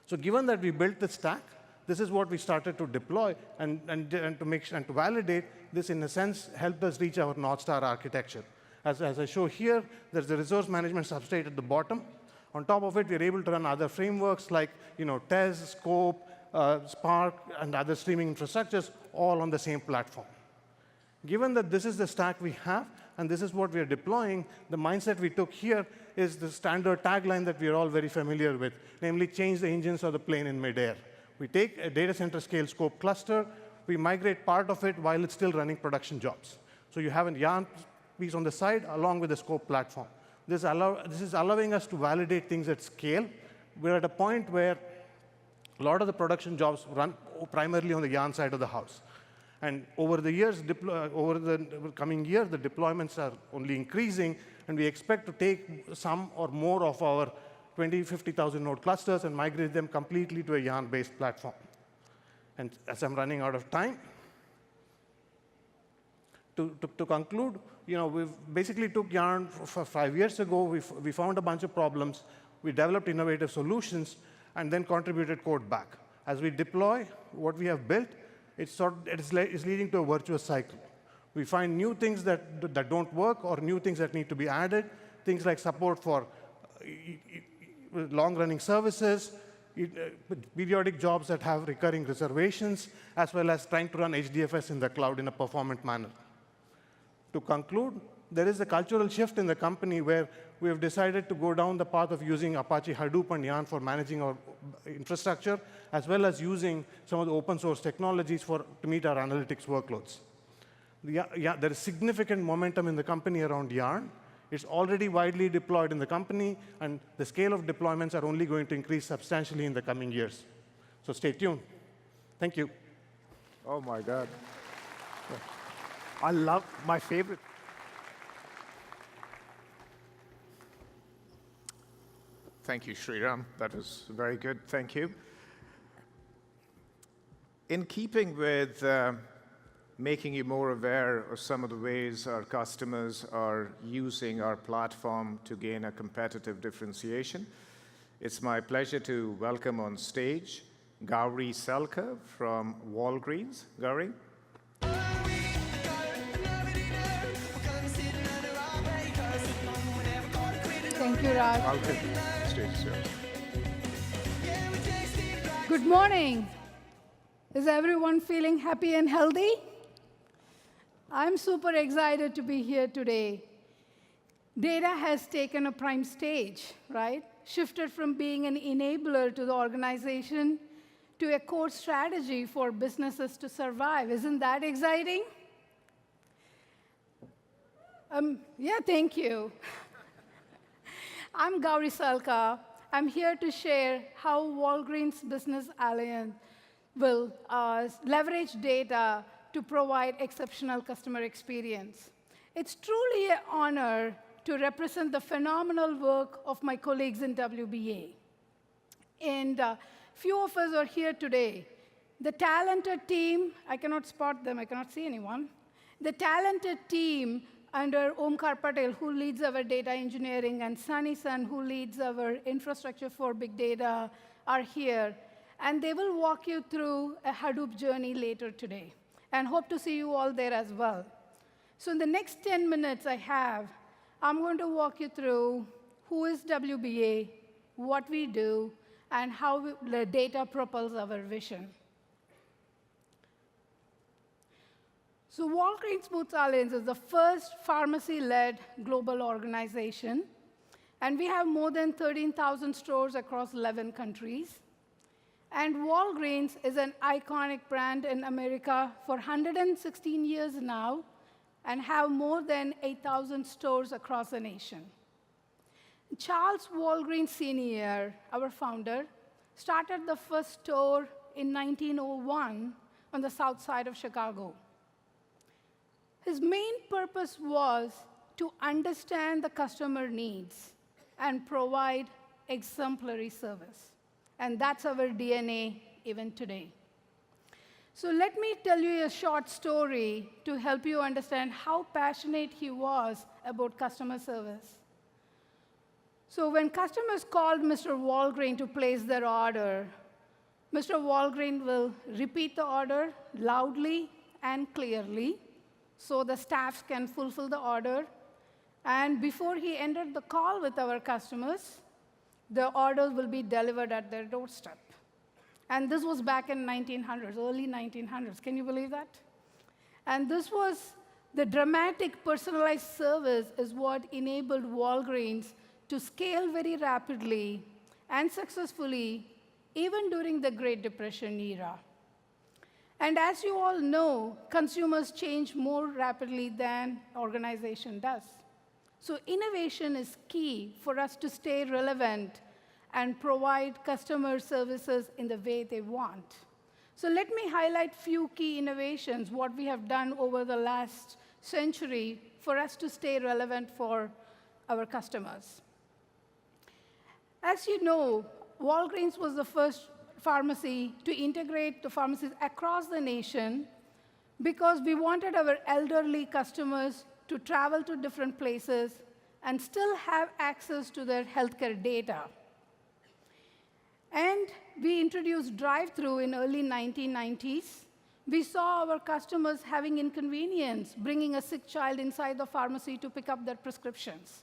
So given that we built the stack, this is what we started to deploy, and to validate this, in a sense, helped us reach our North Star architecture. As I show here, there's the resource management substrate at the bottom. On top of it, we're able to run other frameworks like Tez, Scope, Spark, and other streaming infrastructures, all on the same platform. Given that this is the stack we have, and this is what we are deploying, the mindset we took here is the standard tagline that we are all very familiar with, namely change the engines of the plane in midair. We take a data center scale Scope cluster, we migrate part of it while it's still running production jobs. So you have a yarn piece on the side along with the Scope platform. This is allowing us to validate things at scale. We're at a point where a lot of the production jobs run primarily on the yarn side of the house. And over the years, over the coming year, the deployments are only increasing, and we expect to take some or more of our 20, 50,000 node clusters and migrate them completely to a yarn-based platform. And as I'm running out of time, to conclude, we've basically took yarn for 5 years ago. We found a bunch of problems. We developed innovative solutions, and then contributed code back. As we deploy what we have built, it's leading to a virtuous cycle. We find new things that don't work, or new things that need to be added, things like support for long-running services, periodic jobs that have recurring reservations, as well as trying to run HDFS in the cloud in a performant manner. To conclude, there is a cultural shift in the company where we have decided to go down the path of using Apache Hadoop and Yarn for managing our infrastructure, as well as using some of the open source technologies to meet our analytics workloads. There is significant momentum in the company around Yarn. It's already widely deployed in the company, and the scale of deployments are only going to increase substantially in the coming years. So stay tuned. Thank you. Oh, my God. I love my favorite. Thank you, Sriram. That was very good. Thank you. In keeping with making you more aware of some of the ways our customers are using our platform to gain a competitive differentiation, it's my pleasure to welcome on stage Gauri Selka from Walgreens. Gauri? Thank you, Raj. Welcome. Stage is yours. Good morning. Is everyone feeling happy and healthy? I'm super excited to be here today. Data has taken a prime stage, right? Shifted from being an enabler to the organization to a core strategy for businesses to survive. Isn't that exciting? Yeah, thank you. I'm Gauri Selka. I'm here to share how Walgreens Business Alliance will leverage data to provide exceptional customer experience. It's truly an honor to represent the phenomenal work of my colleagues in WBA. And few of us are here today. The talented team, I cannot spot them, I cannot see anyone. The talented team under Omkar Patel, who leads our data engineering, and Sunny Sun, who leads our infrastructure for big data, are here. And they will walk you through a Hadoop journey later today. And hope to see you all there as well. So in the next 10 minutes I have, I'm going to walk you through who is WBA, what we do, and how the data propels our vision. So Walgreens Boots Alliance is the first pharmacy-led global organization, and we have more than 13,000 stores across 11 countries. And Walgreens is an iconic brand in America for 116 years now, and have more than 8,000 stores across the nation. Charles Walgreens Sr., our founder, started the first store in 1901 on the south side of Chicago. His main purpose was to understand the customer needs and provide exemplary service. And that's our DNA even today. So let me tell you a short story to help you understand how passionate he was about customer service. So when customers called Mr. Walgreen to place their order, Mr. Walgreen will repeat the order loudly and clearly so the staffs can fulfill the order. And before he ended the call with our customers, the orders will be delivered at their doorstep. And this was back in 1900s, early 1900s. Can you believe that? And this was the dramatic personalized service is what enabled Walgreens to scale very rapidly and successfully, even during the Great Depression era. And as you all know, consumers change more rapidly than organization does. So innovation is key for us to stay relevant and provide customer services in the way they want. So let me highlight few key innovations, what we have done over the last century for us to stay relevant for our customers. As you know, Walgreens was the first pharmacy to integrate the pharmacies across the nation because we wanted our elderly customers to travel to different places and still have access to their healthcare data. And we introduced drive-through in early 1990s. We saw our customers having inconvenience bringing a sick child inside the pharmacy to pick up their prescriptions.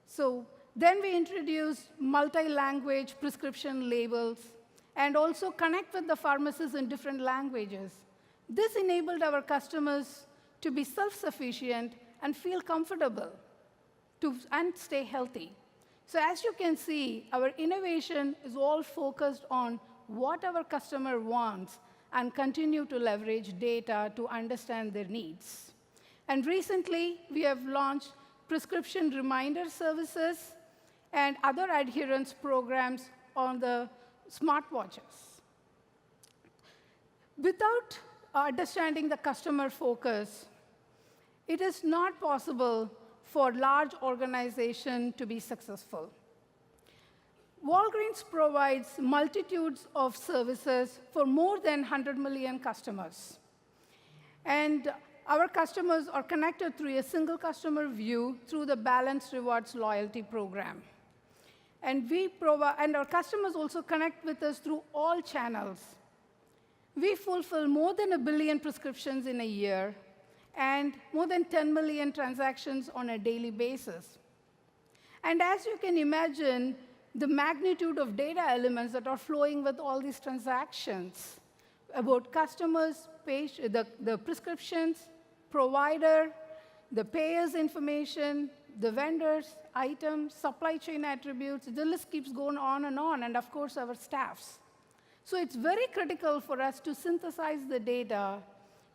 So then we introduced multi-language prescription labels and also connect with the pharmacists in different languages. This enabled our customers to be self-sufficient and feel comfortable and stay healthy. So as you can see, our innovation is all focused on what our customer wants and continue to leverage data to understand their needs. And recently, we have launched prescription reminder services and other adherence programs on the smartwatches. Without understanding the customer focus, it is not possible for large organizations to be successful. Walgreens provides multitudes of services for more than 100 million customers. And our customers are connected through a single customer view through the Balanced Rewards loyalty program. And our customers also connect with us through all channels. We fulfill more than 1 billion prescriptions in a year and more than 10 million transactions on a daily basis. And as you can imagine, the magnitude of data elements that are flowing with all these transactions about customers, the prescriptions, provider, the payer's information, the vendors, items, supply chain attributes, the list keeps going on, and of course, our staffs. So it's very critical for us to synthesize the data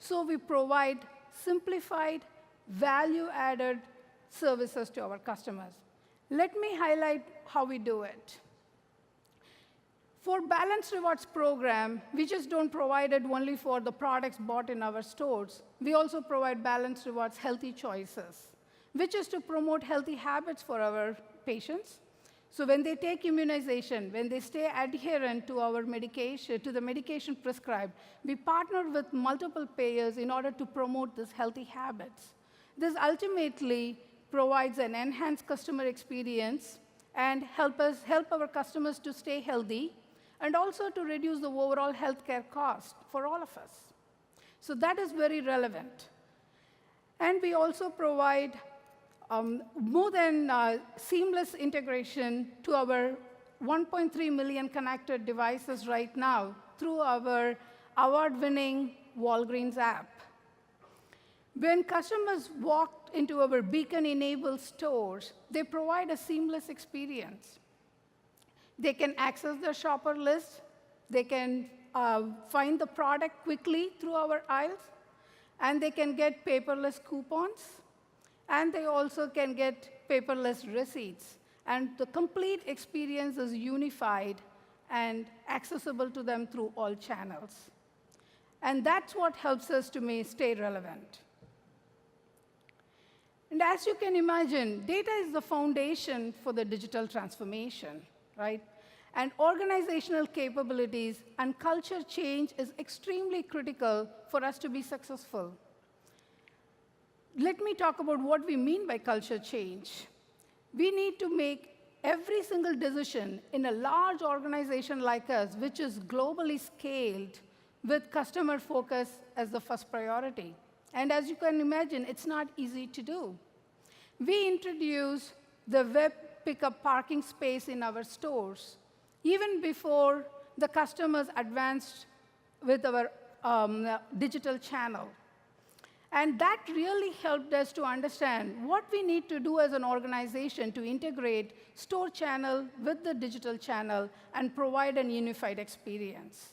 so we provide simplified, value-added services to our customers. Let me highlight how we do it. For Balanced Rewards program, we just don't provide it only for the products bought in our stores. We also provide Balanced Rewards Healthy Choices, which is to promote healthy habits for our patients. So when they take immunization, when they stay adherent to our medication, to the medication prescribed, we partner with multiple payers in order to promote these healthy habits. This ultimately provides an enhanced customer experience and help our customers to stay healthy and also to reduce the overall healthcare cost for all of us. So that is very relevant. And we also provide more than seamless integration to our 1.3 million connected devices right now through our award-winning Walgreens app. When customers walk into our beacon-enabled stores, they provide a seamless experience. They can access their shopper list. They can find the product quickly through our aisles. And they can get paperless coupons. And they also can get paperless receipts. And the complete experience is unified and accessible to them through all channels. And that's what helps us to stay relevant. And as you can imagine, data is the foundation for the digital transformation, right? And organizational capabilities and culture change is extremely critical for us to be successful. Let me talk about what we mean by culture change. We need to make every single decision in a large organization like us, which is globally scaled, with customer focus as the first priority. And as you can imagine, it's not easy to do. We introduced the web pickup parking space in our stores, even before the customers advanced with our digital channel. And that really helped us to understand what we need to do as an organization to integrate store channel with the digital channel and provide an unified experience.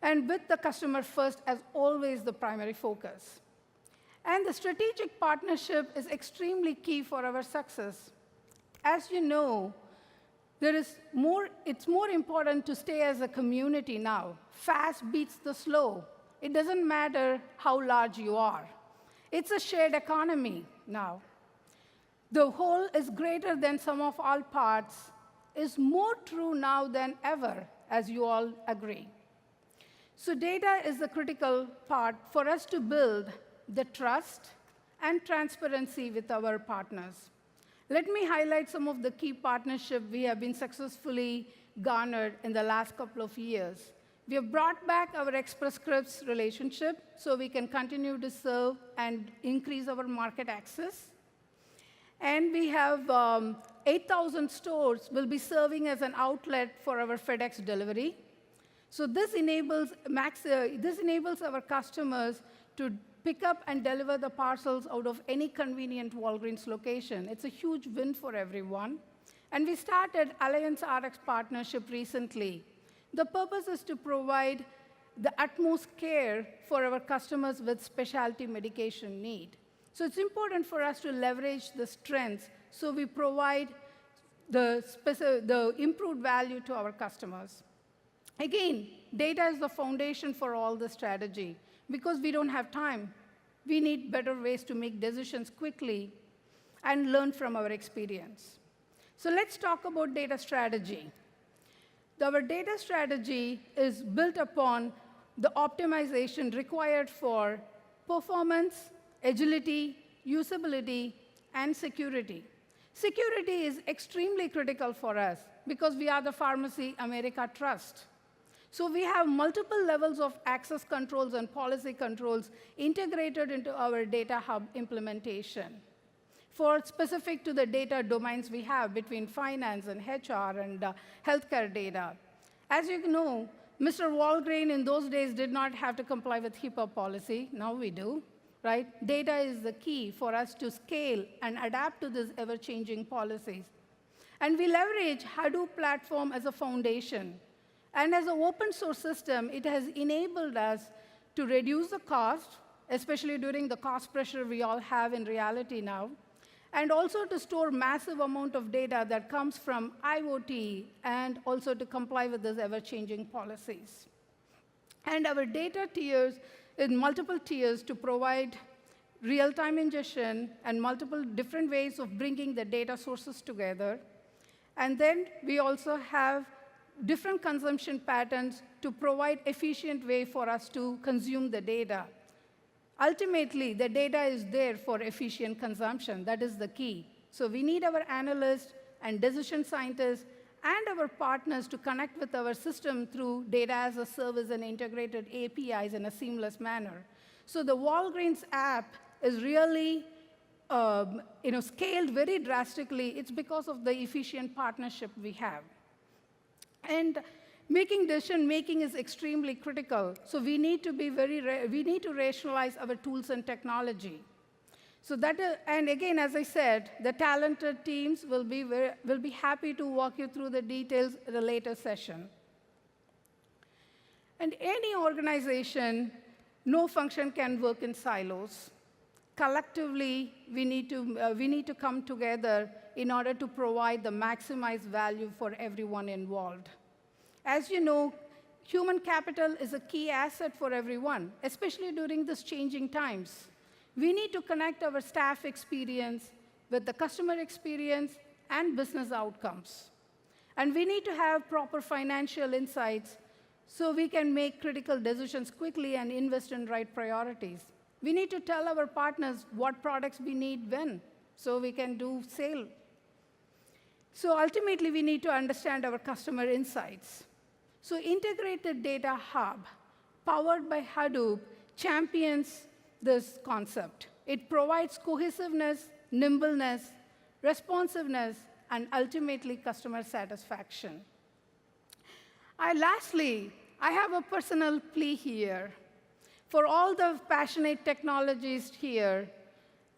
And with the customer first as always the primary focus. And the strategic partnership is extremely key for our success. As you know, it's more important to stay as a community now. Fast beats the slow. It doesn't matter how large you are. It's a shared economy now. The whole is greater than sum of all parts is more true now than ever, as you all agree. So data is the critical part for us to build the trust and transparency with our partners. Let me highlight some of the key partnerships we have been successfully garnered in the last couple of years. We have brought back our Express Scripts relationship so we can continue to serve and increase our market access. And we have 8,000 stores will be serving as an outlet for our FedEx delivery. So this enables our customers to pick up and deliver the parcels out of any convenient Walgreens location. It's a huge win for everyone. And we started Alliance RX partnership recently. The purpose is to provide the utmost care for our customers with specialty medication need. So it's important for us to leverage the strengths so we provide the improved value to our customers. Again, data is the foundation for all the strategy because we don't have time. We need better ways to make decisions quickly and learn from our experience. So let's talk about data strategy. Our data strategy is built upon the optimization required for performance, agility, usability, and security. Security is extremely critical for us because we are the Pharmacy America Trust. So we have multiple levels of access controls and policy controls integrated into our data hub implementation for specific to the data domains we have between finance and HR and healthcare data. As you know, Mr. Walgreen in those days did not have to comply with HIPAA policy. Now we do, right? Data is the key for us to scale and adapt to these ever-changing policies. And we leverage Hadoop platform as a foundation. And as an open source system, it has enabled us to reduce the cost, especially during the cost pressure we all have in reality now, and also to store massive amount of data that comes from IoT, and also to comply with these ever-changing policies. And our data tiers in multiple tiers to provide real-time ingestion and multiple different ways of bringing the data sources together. And then we also have different consumption patterns to provide efficient way for us to consume the data. Ultimately, the data is there for efficient consumption. That is the key. So we need our analysts and decision scientists and our partners to connect with our system through data as a service and integrated APIs in a seamless manner. So the Walgreens app is really scaled very drastically. It's because of the efficient partnership we have. And decision-making is extremely critical. So we need to rationalize our tools and technology. So and again, as I said, the talented teams will be happy to walk you through the details in a later session. And any organization, no function can work in silos. Collectively, we need to come together in order to provide the maximized value for everyone involved. As you know, human capital is a key asset for everyone, especially during these changing times. We need to connect our staff experience with the customer experience and business outcomes. And we need to have proper financial insights so we can make critical decisions quickly and invest in right priorities. We need to tell our partners what products we need when, so we can do sale. So ultimately, we need to understand our customer insights. So Integrated Data Hub, powered by Hadoop, champions this concept. It provides cohesiveness, nimbleness, responsiveness, and ultimately customer satisfaction. Lastly, I have a personal plea here. For all the passionate technologists here,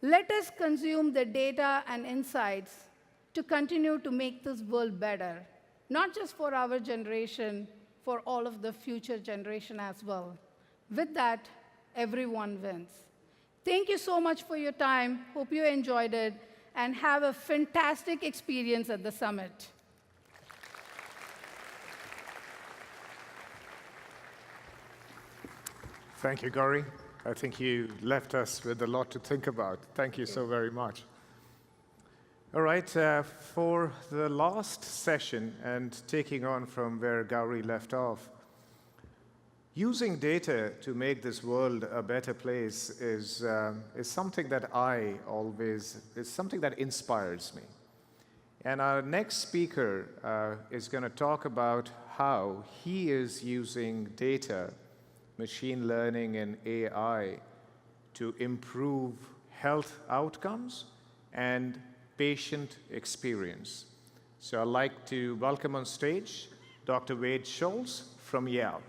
let us consume the data and insights to continue to make this world better, not just for our generation, for all of the future generation as well. With that, everyone wins. Thank you so much for your time. Hope you enjoyed it, and have a fantastic experience at the summit. Thank you, Gauri. I think you left us with a lot to think about. Thank you so very much. All right, for the last session, and taking on from where Gauri left off, using data to make this world a better place is something that is something that inspires me. And our next speaker is going to talk about how he is using data, machine learning, and AI to improve health outcomes and patient experience. So I'd like to welcome on stage Dr. Wade Schultz from Yale.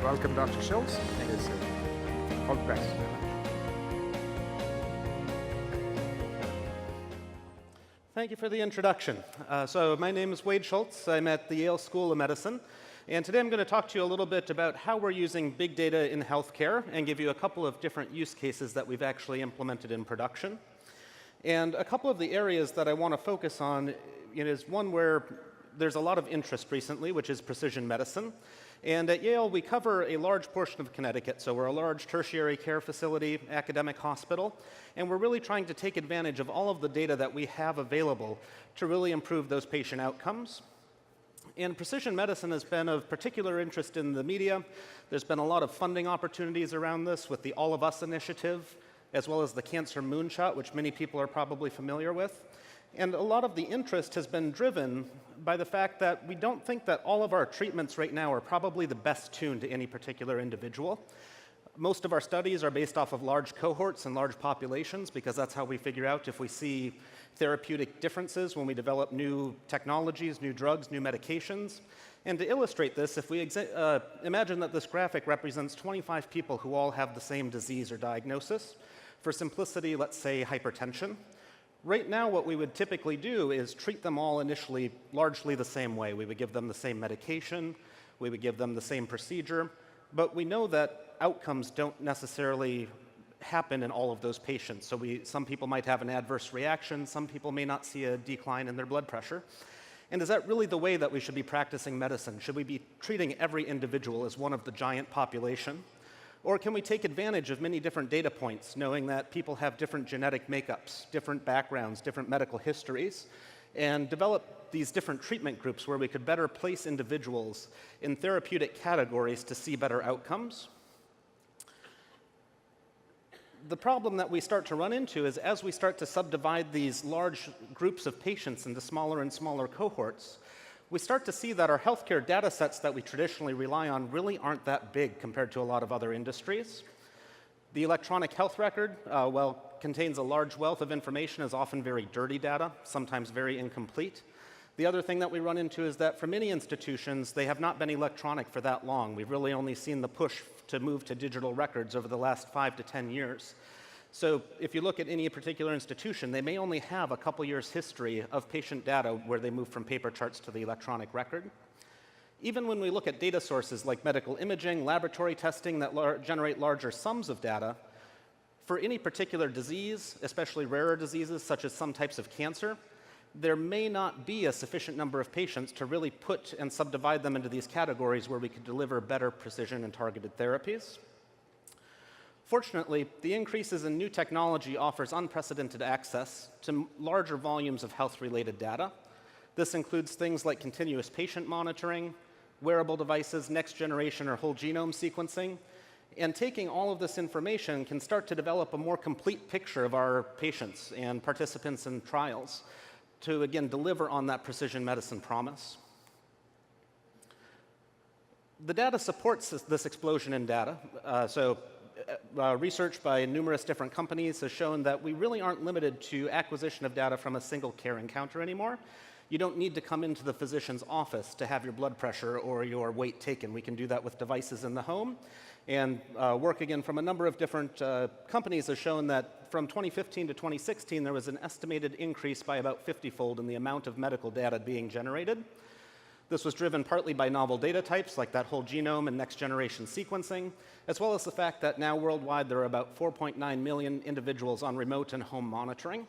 Welcome, Dr. Schultz. Thank you, sir. All the best. Thank you for the introduction. So my name is Wade Schultz. I'm at the Yale School of Medicine. And today I'm going to talk to you a little bit about how we're using big data in healthcare and give you a couple of different use cases that we've actually implemented in production. And a couple of the areas that I want to focus on is one where there's a lot of interest recently, which is precision medicine. And at Yale, we cover a large portion of Connecticut. So we're a large tertiary care facility, academic hospital, and we're really trying to take advantage of all of the data that we have available to really improve those patient outcomes. And precision medicine has been of particular interest in the media. There's been a lot of funding opportunities around this with the All of Us initiative, as well as the Cancer Moonshot, which many people are probably familiar with. And a lot of the interest has been driven by the fact that we don't think that all of our treatments right now are probably the best tuned to any particular individual. Most of our studies are based off of large cohorts and large populations, because that's how we figure out if we see therapeutic differences when we develop new technologies, new drugs, new medications. And to illustrate this, if we imagine that this graphic represents 25 people who all have the same disease or diagnosis. For simplicity, let's say hypertension. Right now, what we would typically do is treat them all initially largely the same way. We would give them the same medication, we would give them the same procedure, but we know that outcomes don't necessarily happen in all of those patients. So some people might have an adverse reaction, some people may not see a decline in their blood pressure. And is that really the way that we should be practicing medicine? Should we be treating every individual as one of the giant population? Or can we take advantage of many different data points, knowing that people have different genetic makeups, different backgrounds, different medical histories, and develop these different treatment groups where we could better place individuals in therapeutic categories to see better outcomes? The problem that we start to run into is as we start to subdivide these large groups of patients into smaller and smaller cohorts, we start to see that our healthcare data sets that we traditionally rely on really aren't that big compared to a lot of other industries. The electronic health record, while contains a large wealth of information, is often very dirty data, sometimes very incomplete. The other thing that we run into is that for many institutions, they have not been electronic for that long. We've really only seen the push to move to digital records over the last 5 to 10 years. So if you look at any particular institution, they may only have a couple years history of patient data where they move from paper charts to the electronic record. Even when we look at data sources like medical imaging, laboratory testing that generate larger sums of data, for any particular disease, especially rarer diseases such as some types of cancer, there may not be a sufficient number of patients to really put and subdivide them into these categories where we could deliver better precision and targeted therapies. Fortunately, the increases in new technology offers unprecedented access to larger volumes of health-related data. This includes things like continuous patient monitoring, wearable devices, next-generation or whole genome sequencing, and taking all of this information can start to develop a more complete picture of our patients and participants in trials to, again, deliver on that precision medicine promise. The data supports this explosion in data. Research by numerous different companies has shown that we really aren't limited to acquisition of data from a single care encounter anymore. You don't need to come into the physician's office to have your blood pressure or your weight taken. We can do that with devices in the home. And work, again, from a number of different companies has shown that from 2015 to 2016, there was an estimated increase by about 50-fold in the amount of medical data being generated. This was driven partly by novel data types like that whole genome and next-generation sequencing, as well as the fact that now worldwide there are about 4.9 million individuals on remote and home monitoring.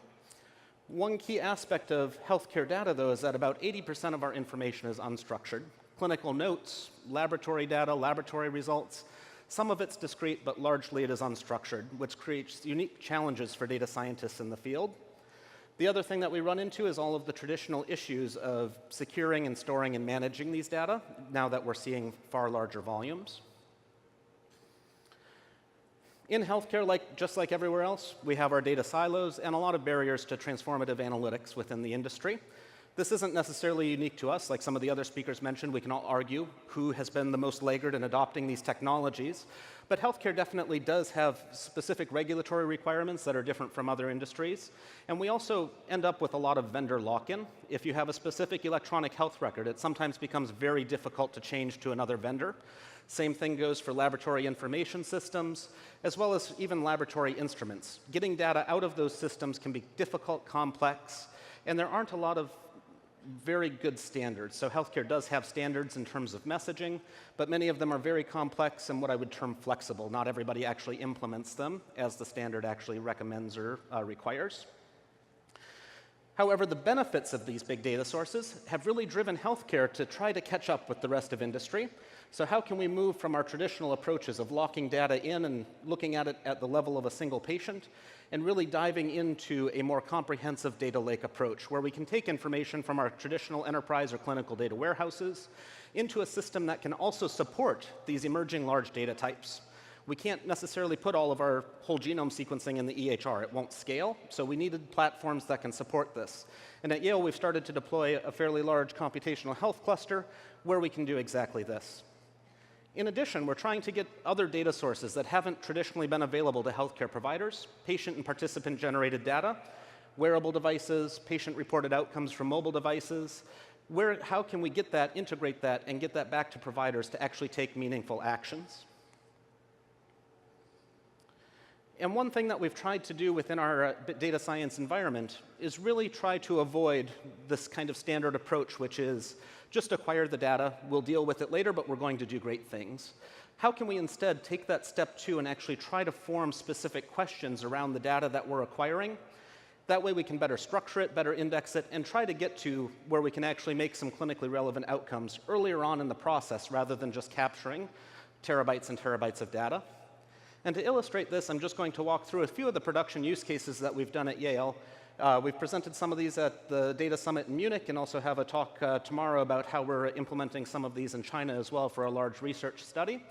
One key aspect of healthcare data, though, is that about 80% of our information is unstructured. Clinical notes, laboratory data, laboratory results. Some of it's discrete, but largely it is unstructured, which creates unique challenges for data scientists in the field. The other thing that we run into is all of the traditional issues of securing and storing and managing these data, now that we're seeing far larger volumes. In healthcare, just like everywhere else, we have our data silos and a lot of barriers to transformative analytics within the industry. This isn't necessarily unique to us. Like some of the other speakers mentioned, we can all argue who has been the most laggard in adopting these technologies. But healthcare definitely does have specific regulatory requirements that are different from other industries. And we also end up with a lot of vendor lock-in. If you have a specific electronic health record, it sometimes becomes very difficult to change to another vendor. Same thing goes for laboratory information systems, as well as even laboratory instruments. Getting data out of those systems can be difficult, complex, and there aren't a lot of very good standards. So healthcare does have standards in terms of messaging, but many of them are very complex and what I would term flexible. Not everybody actually implements them as the standard actually recommends or requires. However, the benefits of these big data sources have really driven healthcare to try to catch up with the rest of industry. So how can we move from our traditional approaches of locking data in and looking at it at the level of a single patient and really diving into a more comprehensive data lake approach where we can take information from our traditional enterprise or clinical data warehouses into a system that can also support these emerging large data types. We can't necessarily put all of our whole genome sequencing in the EHR. It won't scale, so we needed platforms that can support this. And at Yale, we've started to deploy a fairly large computational health cluster where we can do exactly this. In addition, we're trying to get other data sources that haven't traditionally been available to healthcare providers, patient and participant-generated data, wearable devices, patient-reported outcomes from mobile devices. How can we get that, integrate that, and get that back to providers to actually take meaningful actions? And one thing that we've tried to do within our data science environment is really try to avoid this kind of standard approach, which is just acquire the data, we'll deal with it later, but we're going to do great things. How can we instead take that step 2 and actually try to form specific questions around the data that we're acquiring? That way we can better structure it, better index it, and try to get to where we can actually make some clinically relevant outcomes earlier on in the process rather than just capturing terabytes and terabytes of data. And to illustrate this, I'm just going to walk through a few of the production use cases that we've done at Yale. We've presented some of these at the Data Summit in Munich and also have a talk tomorrow about how we're implementing some of these in China as well for a large research study.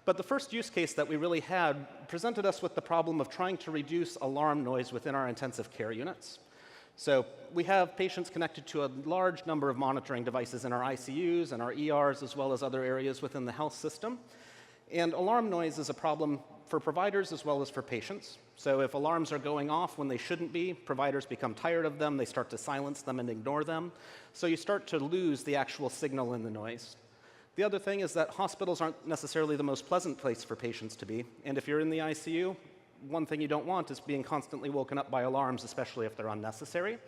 But the first use case that we really had presented us with the problem of trying to reduce alarm noise within our intensive care units. So we have patients connected to a large number of monitoring devices in our ICUs and our ERs, as well as other areas within the health system. And alarm noise is a problem for providers as well as for patients. So if alarms are going off when they shouldn't be, providers become tired of them, they start to silence them and ignore them. So you start to lose the actual signal in the noise. The other thing is that hospitals aren't necessarily the most pleasant place for patients to be. And if you're in the ICU, one thing you don't want is being constantly woken up by alarms, especially if they're unnecessary.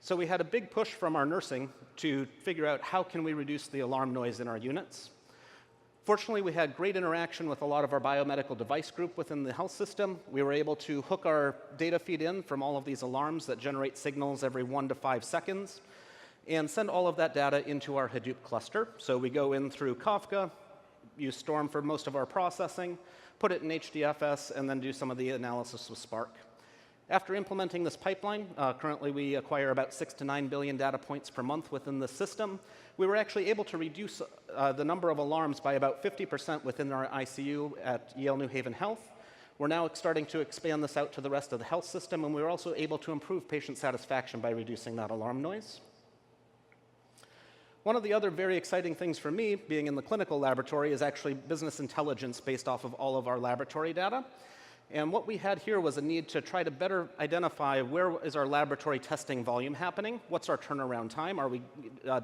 So we had a big push from our nursing to figure out how can we reduce the alarm noise in our units. Fortunately, we had great interaction with a lot of our biomedical device group within the health system. We were able to hook our data feed in from all of these alarms that generate signals every 1 to 5 seconds and send all of that data into our Hadoop cluster. So we go in through Kafka, use Storm for most of our processing, put it in HDFS, and then do some of the analysis with Spark. After implementing this pipeline, currently we acquire about 6 to 9 billion data points per month within the system. We were actually able to reduce the number of alarms by about 50% within our ICU at Yale New Haven Health. We're now starting to expand this out to the rest of the health system, and we were also able to improve patient satisfaction by reducing that alarm noise. One of the other very exciting things for me, being in the clinical laboratory, is actually business intelligence based off of all of our laboratory data. And what we had here was a need to try to better identify where is our laboratory testing volume happening, what's our turnaround time, are we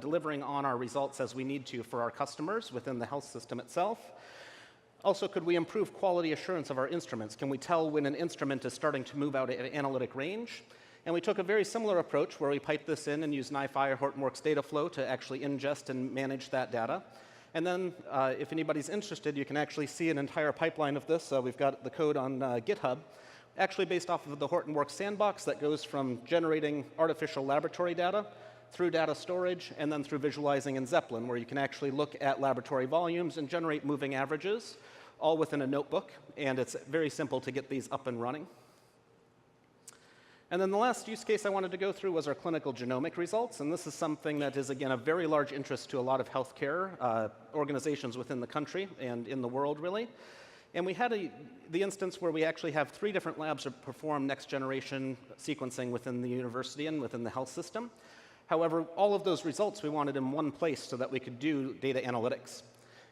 delivering on our results as we need to for our customers within the health system itself. Also, could we improve quality assurance of our instruments? Can we tell when an instrument is starting to move out of analytic range? And we took a very similar approach where we piped this in and used NiFi or Hortonworks data flow to actually ingest and manage that data. And then if anybody's interested, you can actually see an entire pipeline of this. We've got the code on GitHub, actually based off of the Hortonworks sandbox that goes from generating artificial laboratory data through data storage and then through visualizing in Zeppelin, where you can actually look at laboratory volumes and generate moving averages, all within a notebook. And it's very simple to get these up and running. And then the last use case I wanted to go through was our clinical genomic results. And this is something that is, again, a very large interest to a lot of healthcare organizations within the country and in the world, really. And we had the instance where we actually have 3 different labs that perform next-generation sequencing within the university and within the health system. However, all of those results we wanted in one place so that we could do data analytics.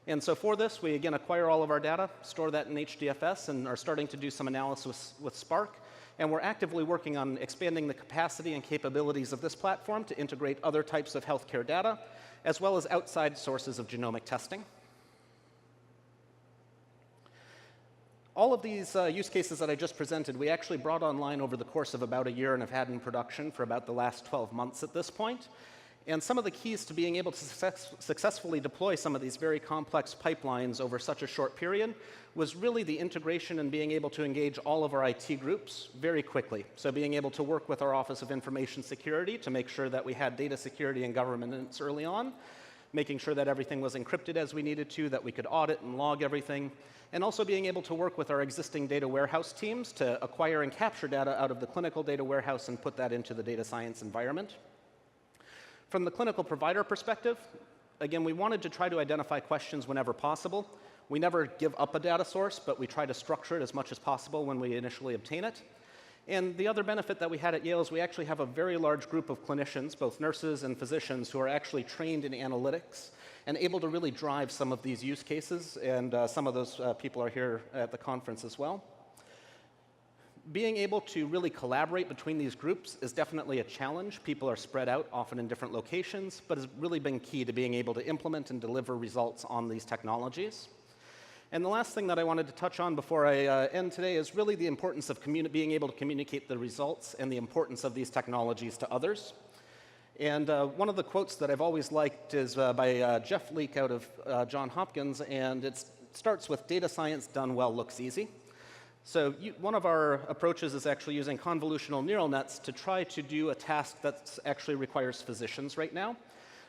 And so for this, we, again, acquire all of our data, store that in HDFS, and are starting to do some analysis with Spark. And we're actively working on expanding the capacity and capabilities of this platform to integrate other types of healthcare data, as well as outside sources of genomic testing. All of these use cases that I just presented, we actually brought online over the course of about a year and have had in production for about the last 12 months at this point. And some of the keys to being able to successfully deploy some of these very complex pipelines over such a short period was really the integration and being able to engage all of our IT groups very quickly. So being able to work with our Office of Information Security to make sure that we had data security and governance early on, making sure that everything was encrypted as we needed to, that we could audit and log everything, and also being able to work with our existing data warehouse teams to acquire and capture data out of the clinical data warehouse and put that into the data science environment. From the clinical provider perspective, again, we wanted to try to identify questions whenever possible. We never give up a data source, but we try to structure it as much as possible when we initially obtain it. And the other benefit that we had at Yale is we actually have a very large group of clinicians, both nurses and physicians, who are actually trained in analytics and able to really drive some of these use cases. And some of those people are here at the conference as well. Being able to really collaborate between these groups is definitely a challenge. People are spread out, often in different locations, but has really been key to being able to implement and deliver results on these technologies. And the last thing that I wanted to touch on before I end today is really the importance of being able to communicate the results and the importance of these technologies to others. And one of the quotes that I've always liked is by Jeff Leake out of Johns Hopkins, and it starts with, "Data science done well looks easy." So one of our approaches is actually using convolutional neural nets to try to do a task that actually requires physicians right now.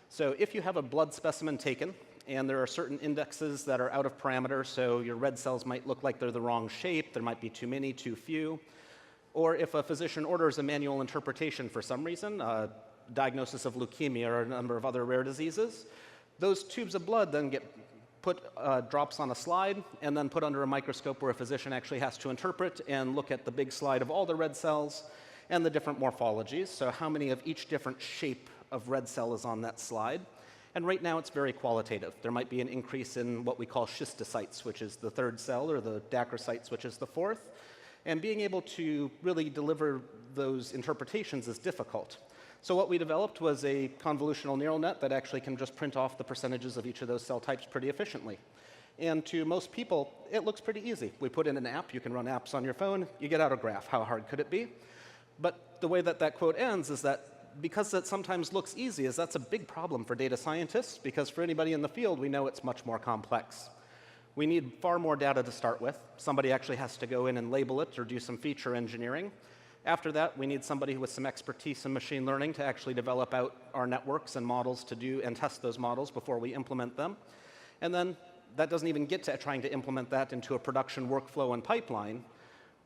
So if you have a blood specimen taken, and there are certain indexes that are out of parameter, so your red cells might look like they're the wrong shape, there might be too many, too few, or if a physician orders a manual interpretation for some reason, diagnosis of leukemia or a number of other rare diseases, those tubes of blood then get put drops on a slide and then put under a microscope where a physician actually has to interpret and look at the big slide of all the red cells and the different morphologies, so how many of each different shape of red cell is on that slide. And right now, it's very qualitative. There might be an increase in what we call schistocytes, which is the third cell, or the dacrocytes, which is the fourth. And being able to really deliver those interpretations is difficult. So what we developed was a convolutional neural net that actually can just print off the percentages of each of those cell types pretty efficiently. And to most people, it looks pretty easy. We put in an app. You can run apps on your phone. You get out a graph. How hard could it be? But the way that that quote ends is that because it sometimes looks easy, is that's a big problem for data scientists, because for anybody in the field, we know it's much more complex. We need far more data to start with. Somebody actually has to go in and label it or do some feature engineering. After that, we need somebody with some expertise in machine learning to actually develop out our networks and models to do and test those models before we implement them. And then that doesn't even get to trying to implement that into a production workflow and pipeline,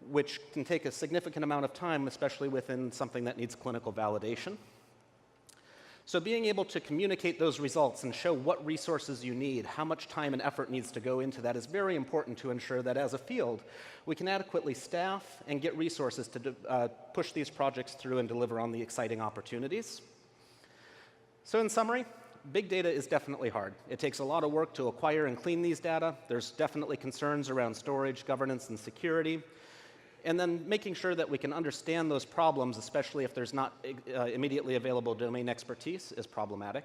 which can take a significant amount of time, especially within something that needs clinical validation. So being able to communicate those results and show what resources you need, how much time and effort needs to go into that is very important to ensure that as a field, we can adequately staff and get resources to push these projects through and deliver on the exciting opportunities. So in summary, big data is definitely hard. It takes a lot of work to acquire and clean these data. There's definitely concerns around storage, governance, and security. And then making sure that we can understand those problems, especially if there's not immediately available domain expertise, is problematic.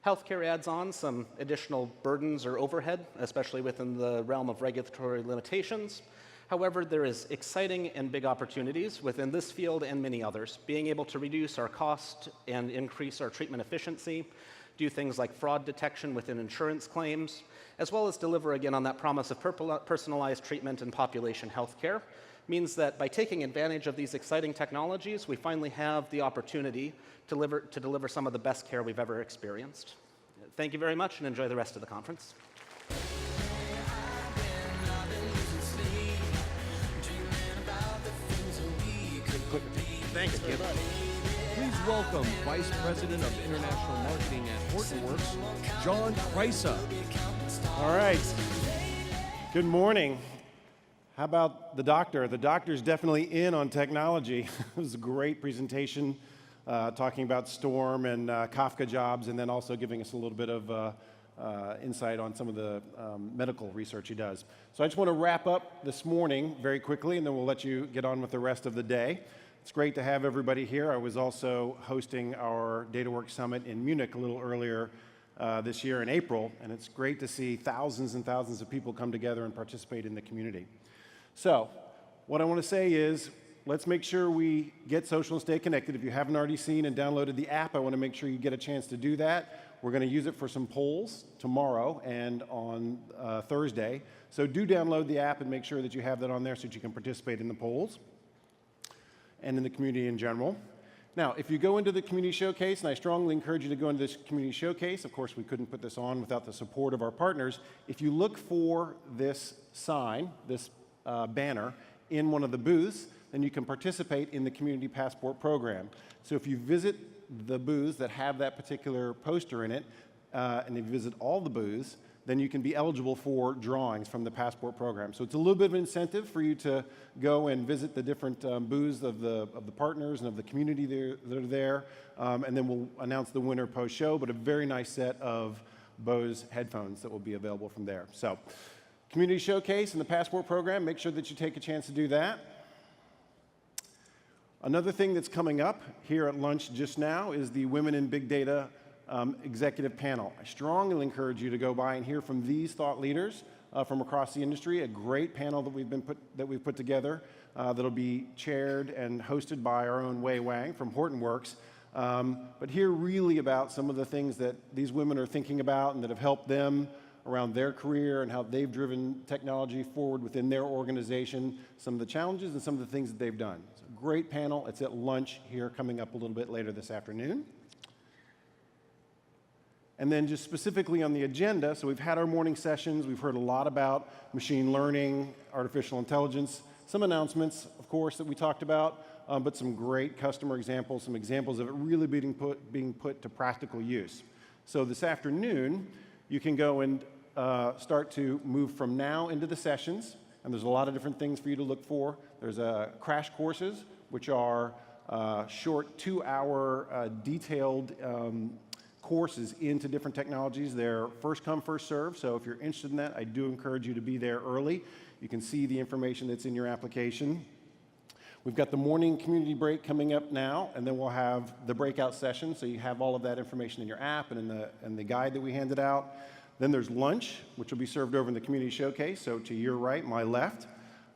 Healthcare adds on some additional burdens or overhead, especially within the realm of regulatory limitations. However, there is exciting and big opportunities within this field and many others. Being able to reduce our cost and increase our treatment efficiency, do things like fraud detection within insurance claims, as well as deliver again on that promise of personalized treatment and population healthcare, means that by taking advantage of these exciting technologies, we finally have the opportunity to deliver some of the best care we've ever experienced. Thank you very much, and enjoy the rest of the conference. Thanks, Kip. Please welcome Vice President of International Marketing at Hortonworks, John Kreisa. All right. Good morning. How about the doctor? The doctor's definitely in on technology. It was a great presentation talking about Storm and Kafka jobs, and then also giving us a little bit of insight on some of the medical research he does. So I just want to wrap up this morning very quickly, and then we'll let you get on with the rest of the day. It's great to have everybody here. I was also hosting our DataWorks Summit in Munich a little earlier this year in April, and it's great to see thousands and thousands of people come together and participate in the community. So what I want to say is, let's make sure we get social and stay connected. If you haven't already seen and downloaded the app, I want to make sure you get a chance to do that. We're going to use it for some polls tomorrow and on Thursday. So do download the app and make sure that you have that on there so that you can participate in the polls and in the community in general. Now, if you go into the community showcase, and I strongly encourage you to go into this community showcase, of course we couldn't put this on without the support of our partners. If you look for this sign, this banner in one of the booths, then you can participate in the Community Passport program. So if you visit the booths that have that particular poster in it, and if you visit all the booths, then you can be eligible for drawings from the Passport program. So it's a little bit of an incentive for you to go and visit the different booths of the partners and of the community that are there, and then we'll announce the winner post-show, but a very nice set of Bose headphones that will be available from there. So, Community Showcase and the Passport program, make sure that you take a chance to do that. Another thing that's coming up here at lunch just now is the Women in Big Data Executive Panel. I strongly encourage you to go by and hear from these thought leaders from across the industry, a great panel that we've put together that'll be chaired and hosted by our own Wei Wang from Hortonworks. But hear really about some of the things that these women are thinking about and that have helped them around their career and how they've driven technology forward within their organization, some of the challenges and some of the things that they've done. It's a great panel. It's at lunch here coming up a little bit later this afternoon. And then just specifically on the agenda, so we've had our morning sessions. We've heard a lot about machine learning, artificial intelligence, some announcements, of course, that we talked about, but some great customer examples, some examples of it really being put to practical use. So this afternoon, you can go and start to move from now into the sessions, and there's a lot of different things for you to look for. There's crash courses, which are short 2-hour detailed courses into different technologies. They're first come, first serve, so if you're interested in that, I do encourage you to be there early. You can see the information that's in your application. We've got the morning community break coming up now, and then we'll have the breakout session, so you have all of that information in your app and in the guide that we handed out. Then there's lunch, which will be served over in the community showcase, so to your right, my left.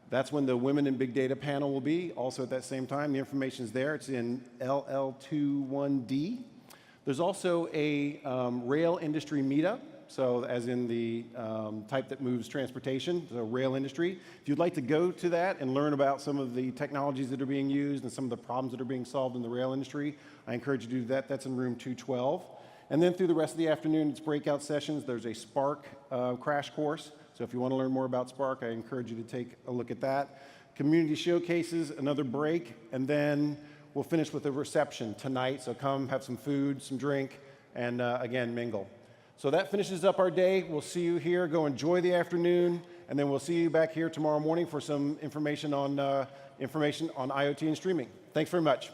That's when the Women in Big Data panel will be, also at that same time. The information is there. It's in LL21D. There's also a rail industry meetup, so as in the type that moves transportation, the rail industry. If you'd like to go to that and learn about some of the technologies that are being used and some of the problems that are being solved in the rail industry, I encourage you to do that. That's in room 212. And then through the rest of the afternoon, it's breakout sessions. There's a Spark crash course. So if you want to learn more about Spark, I encourage you to take a look at that. Community showcases, another break, and then we'll finish with a reception tonight. So come have some food, some drink, and again, mingle. So that finishes up our day. We'll see you here. Go enjoy the afternoon, and then we'll see you back here tomorrow morning for some information on IoT and streaming. Thanks very much.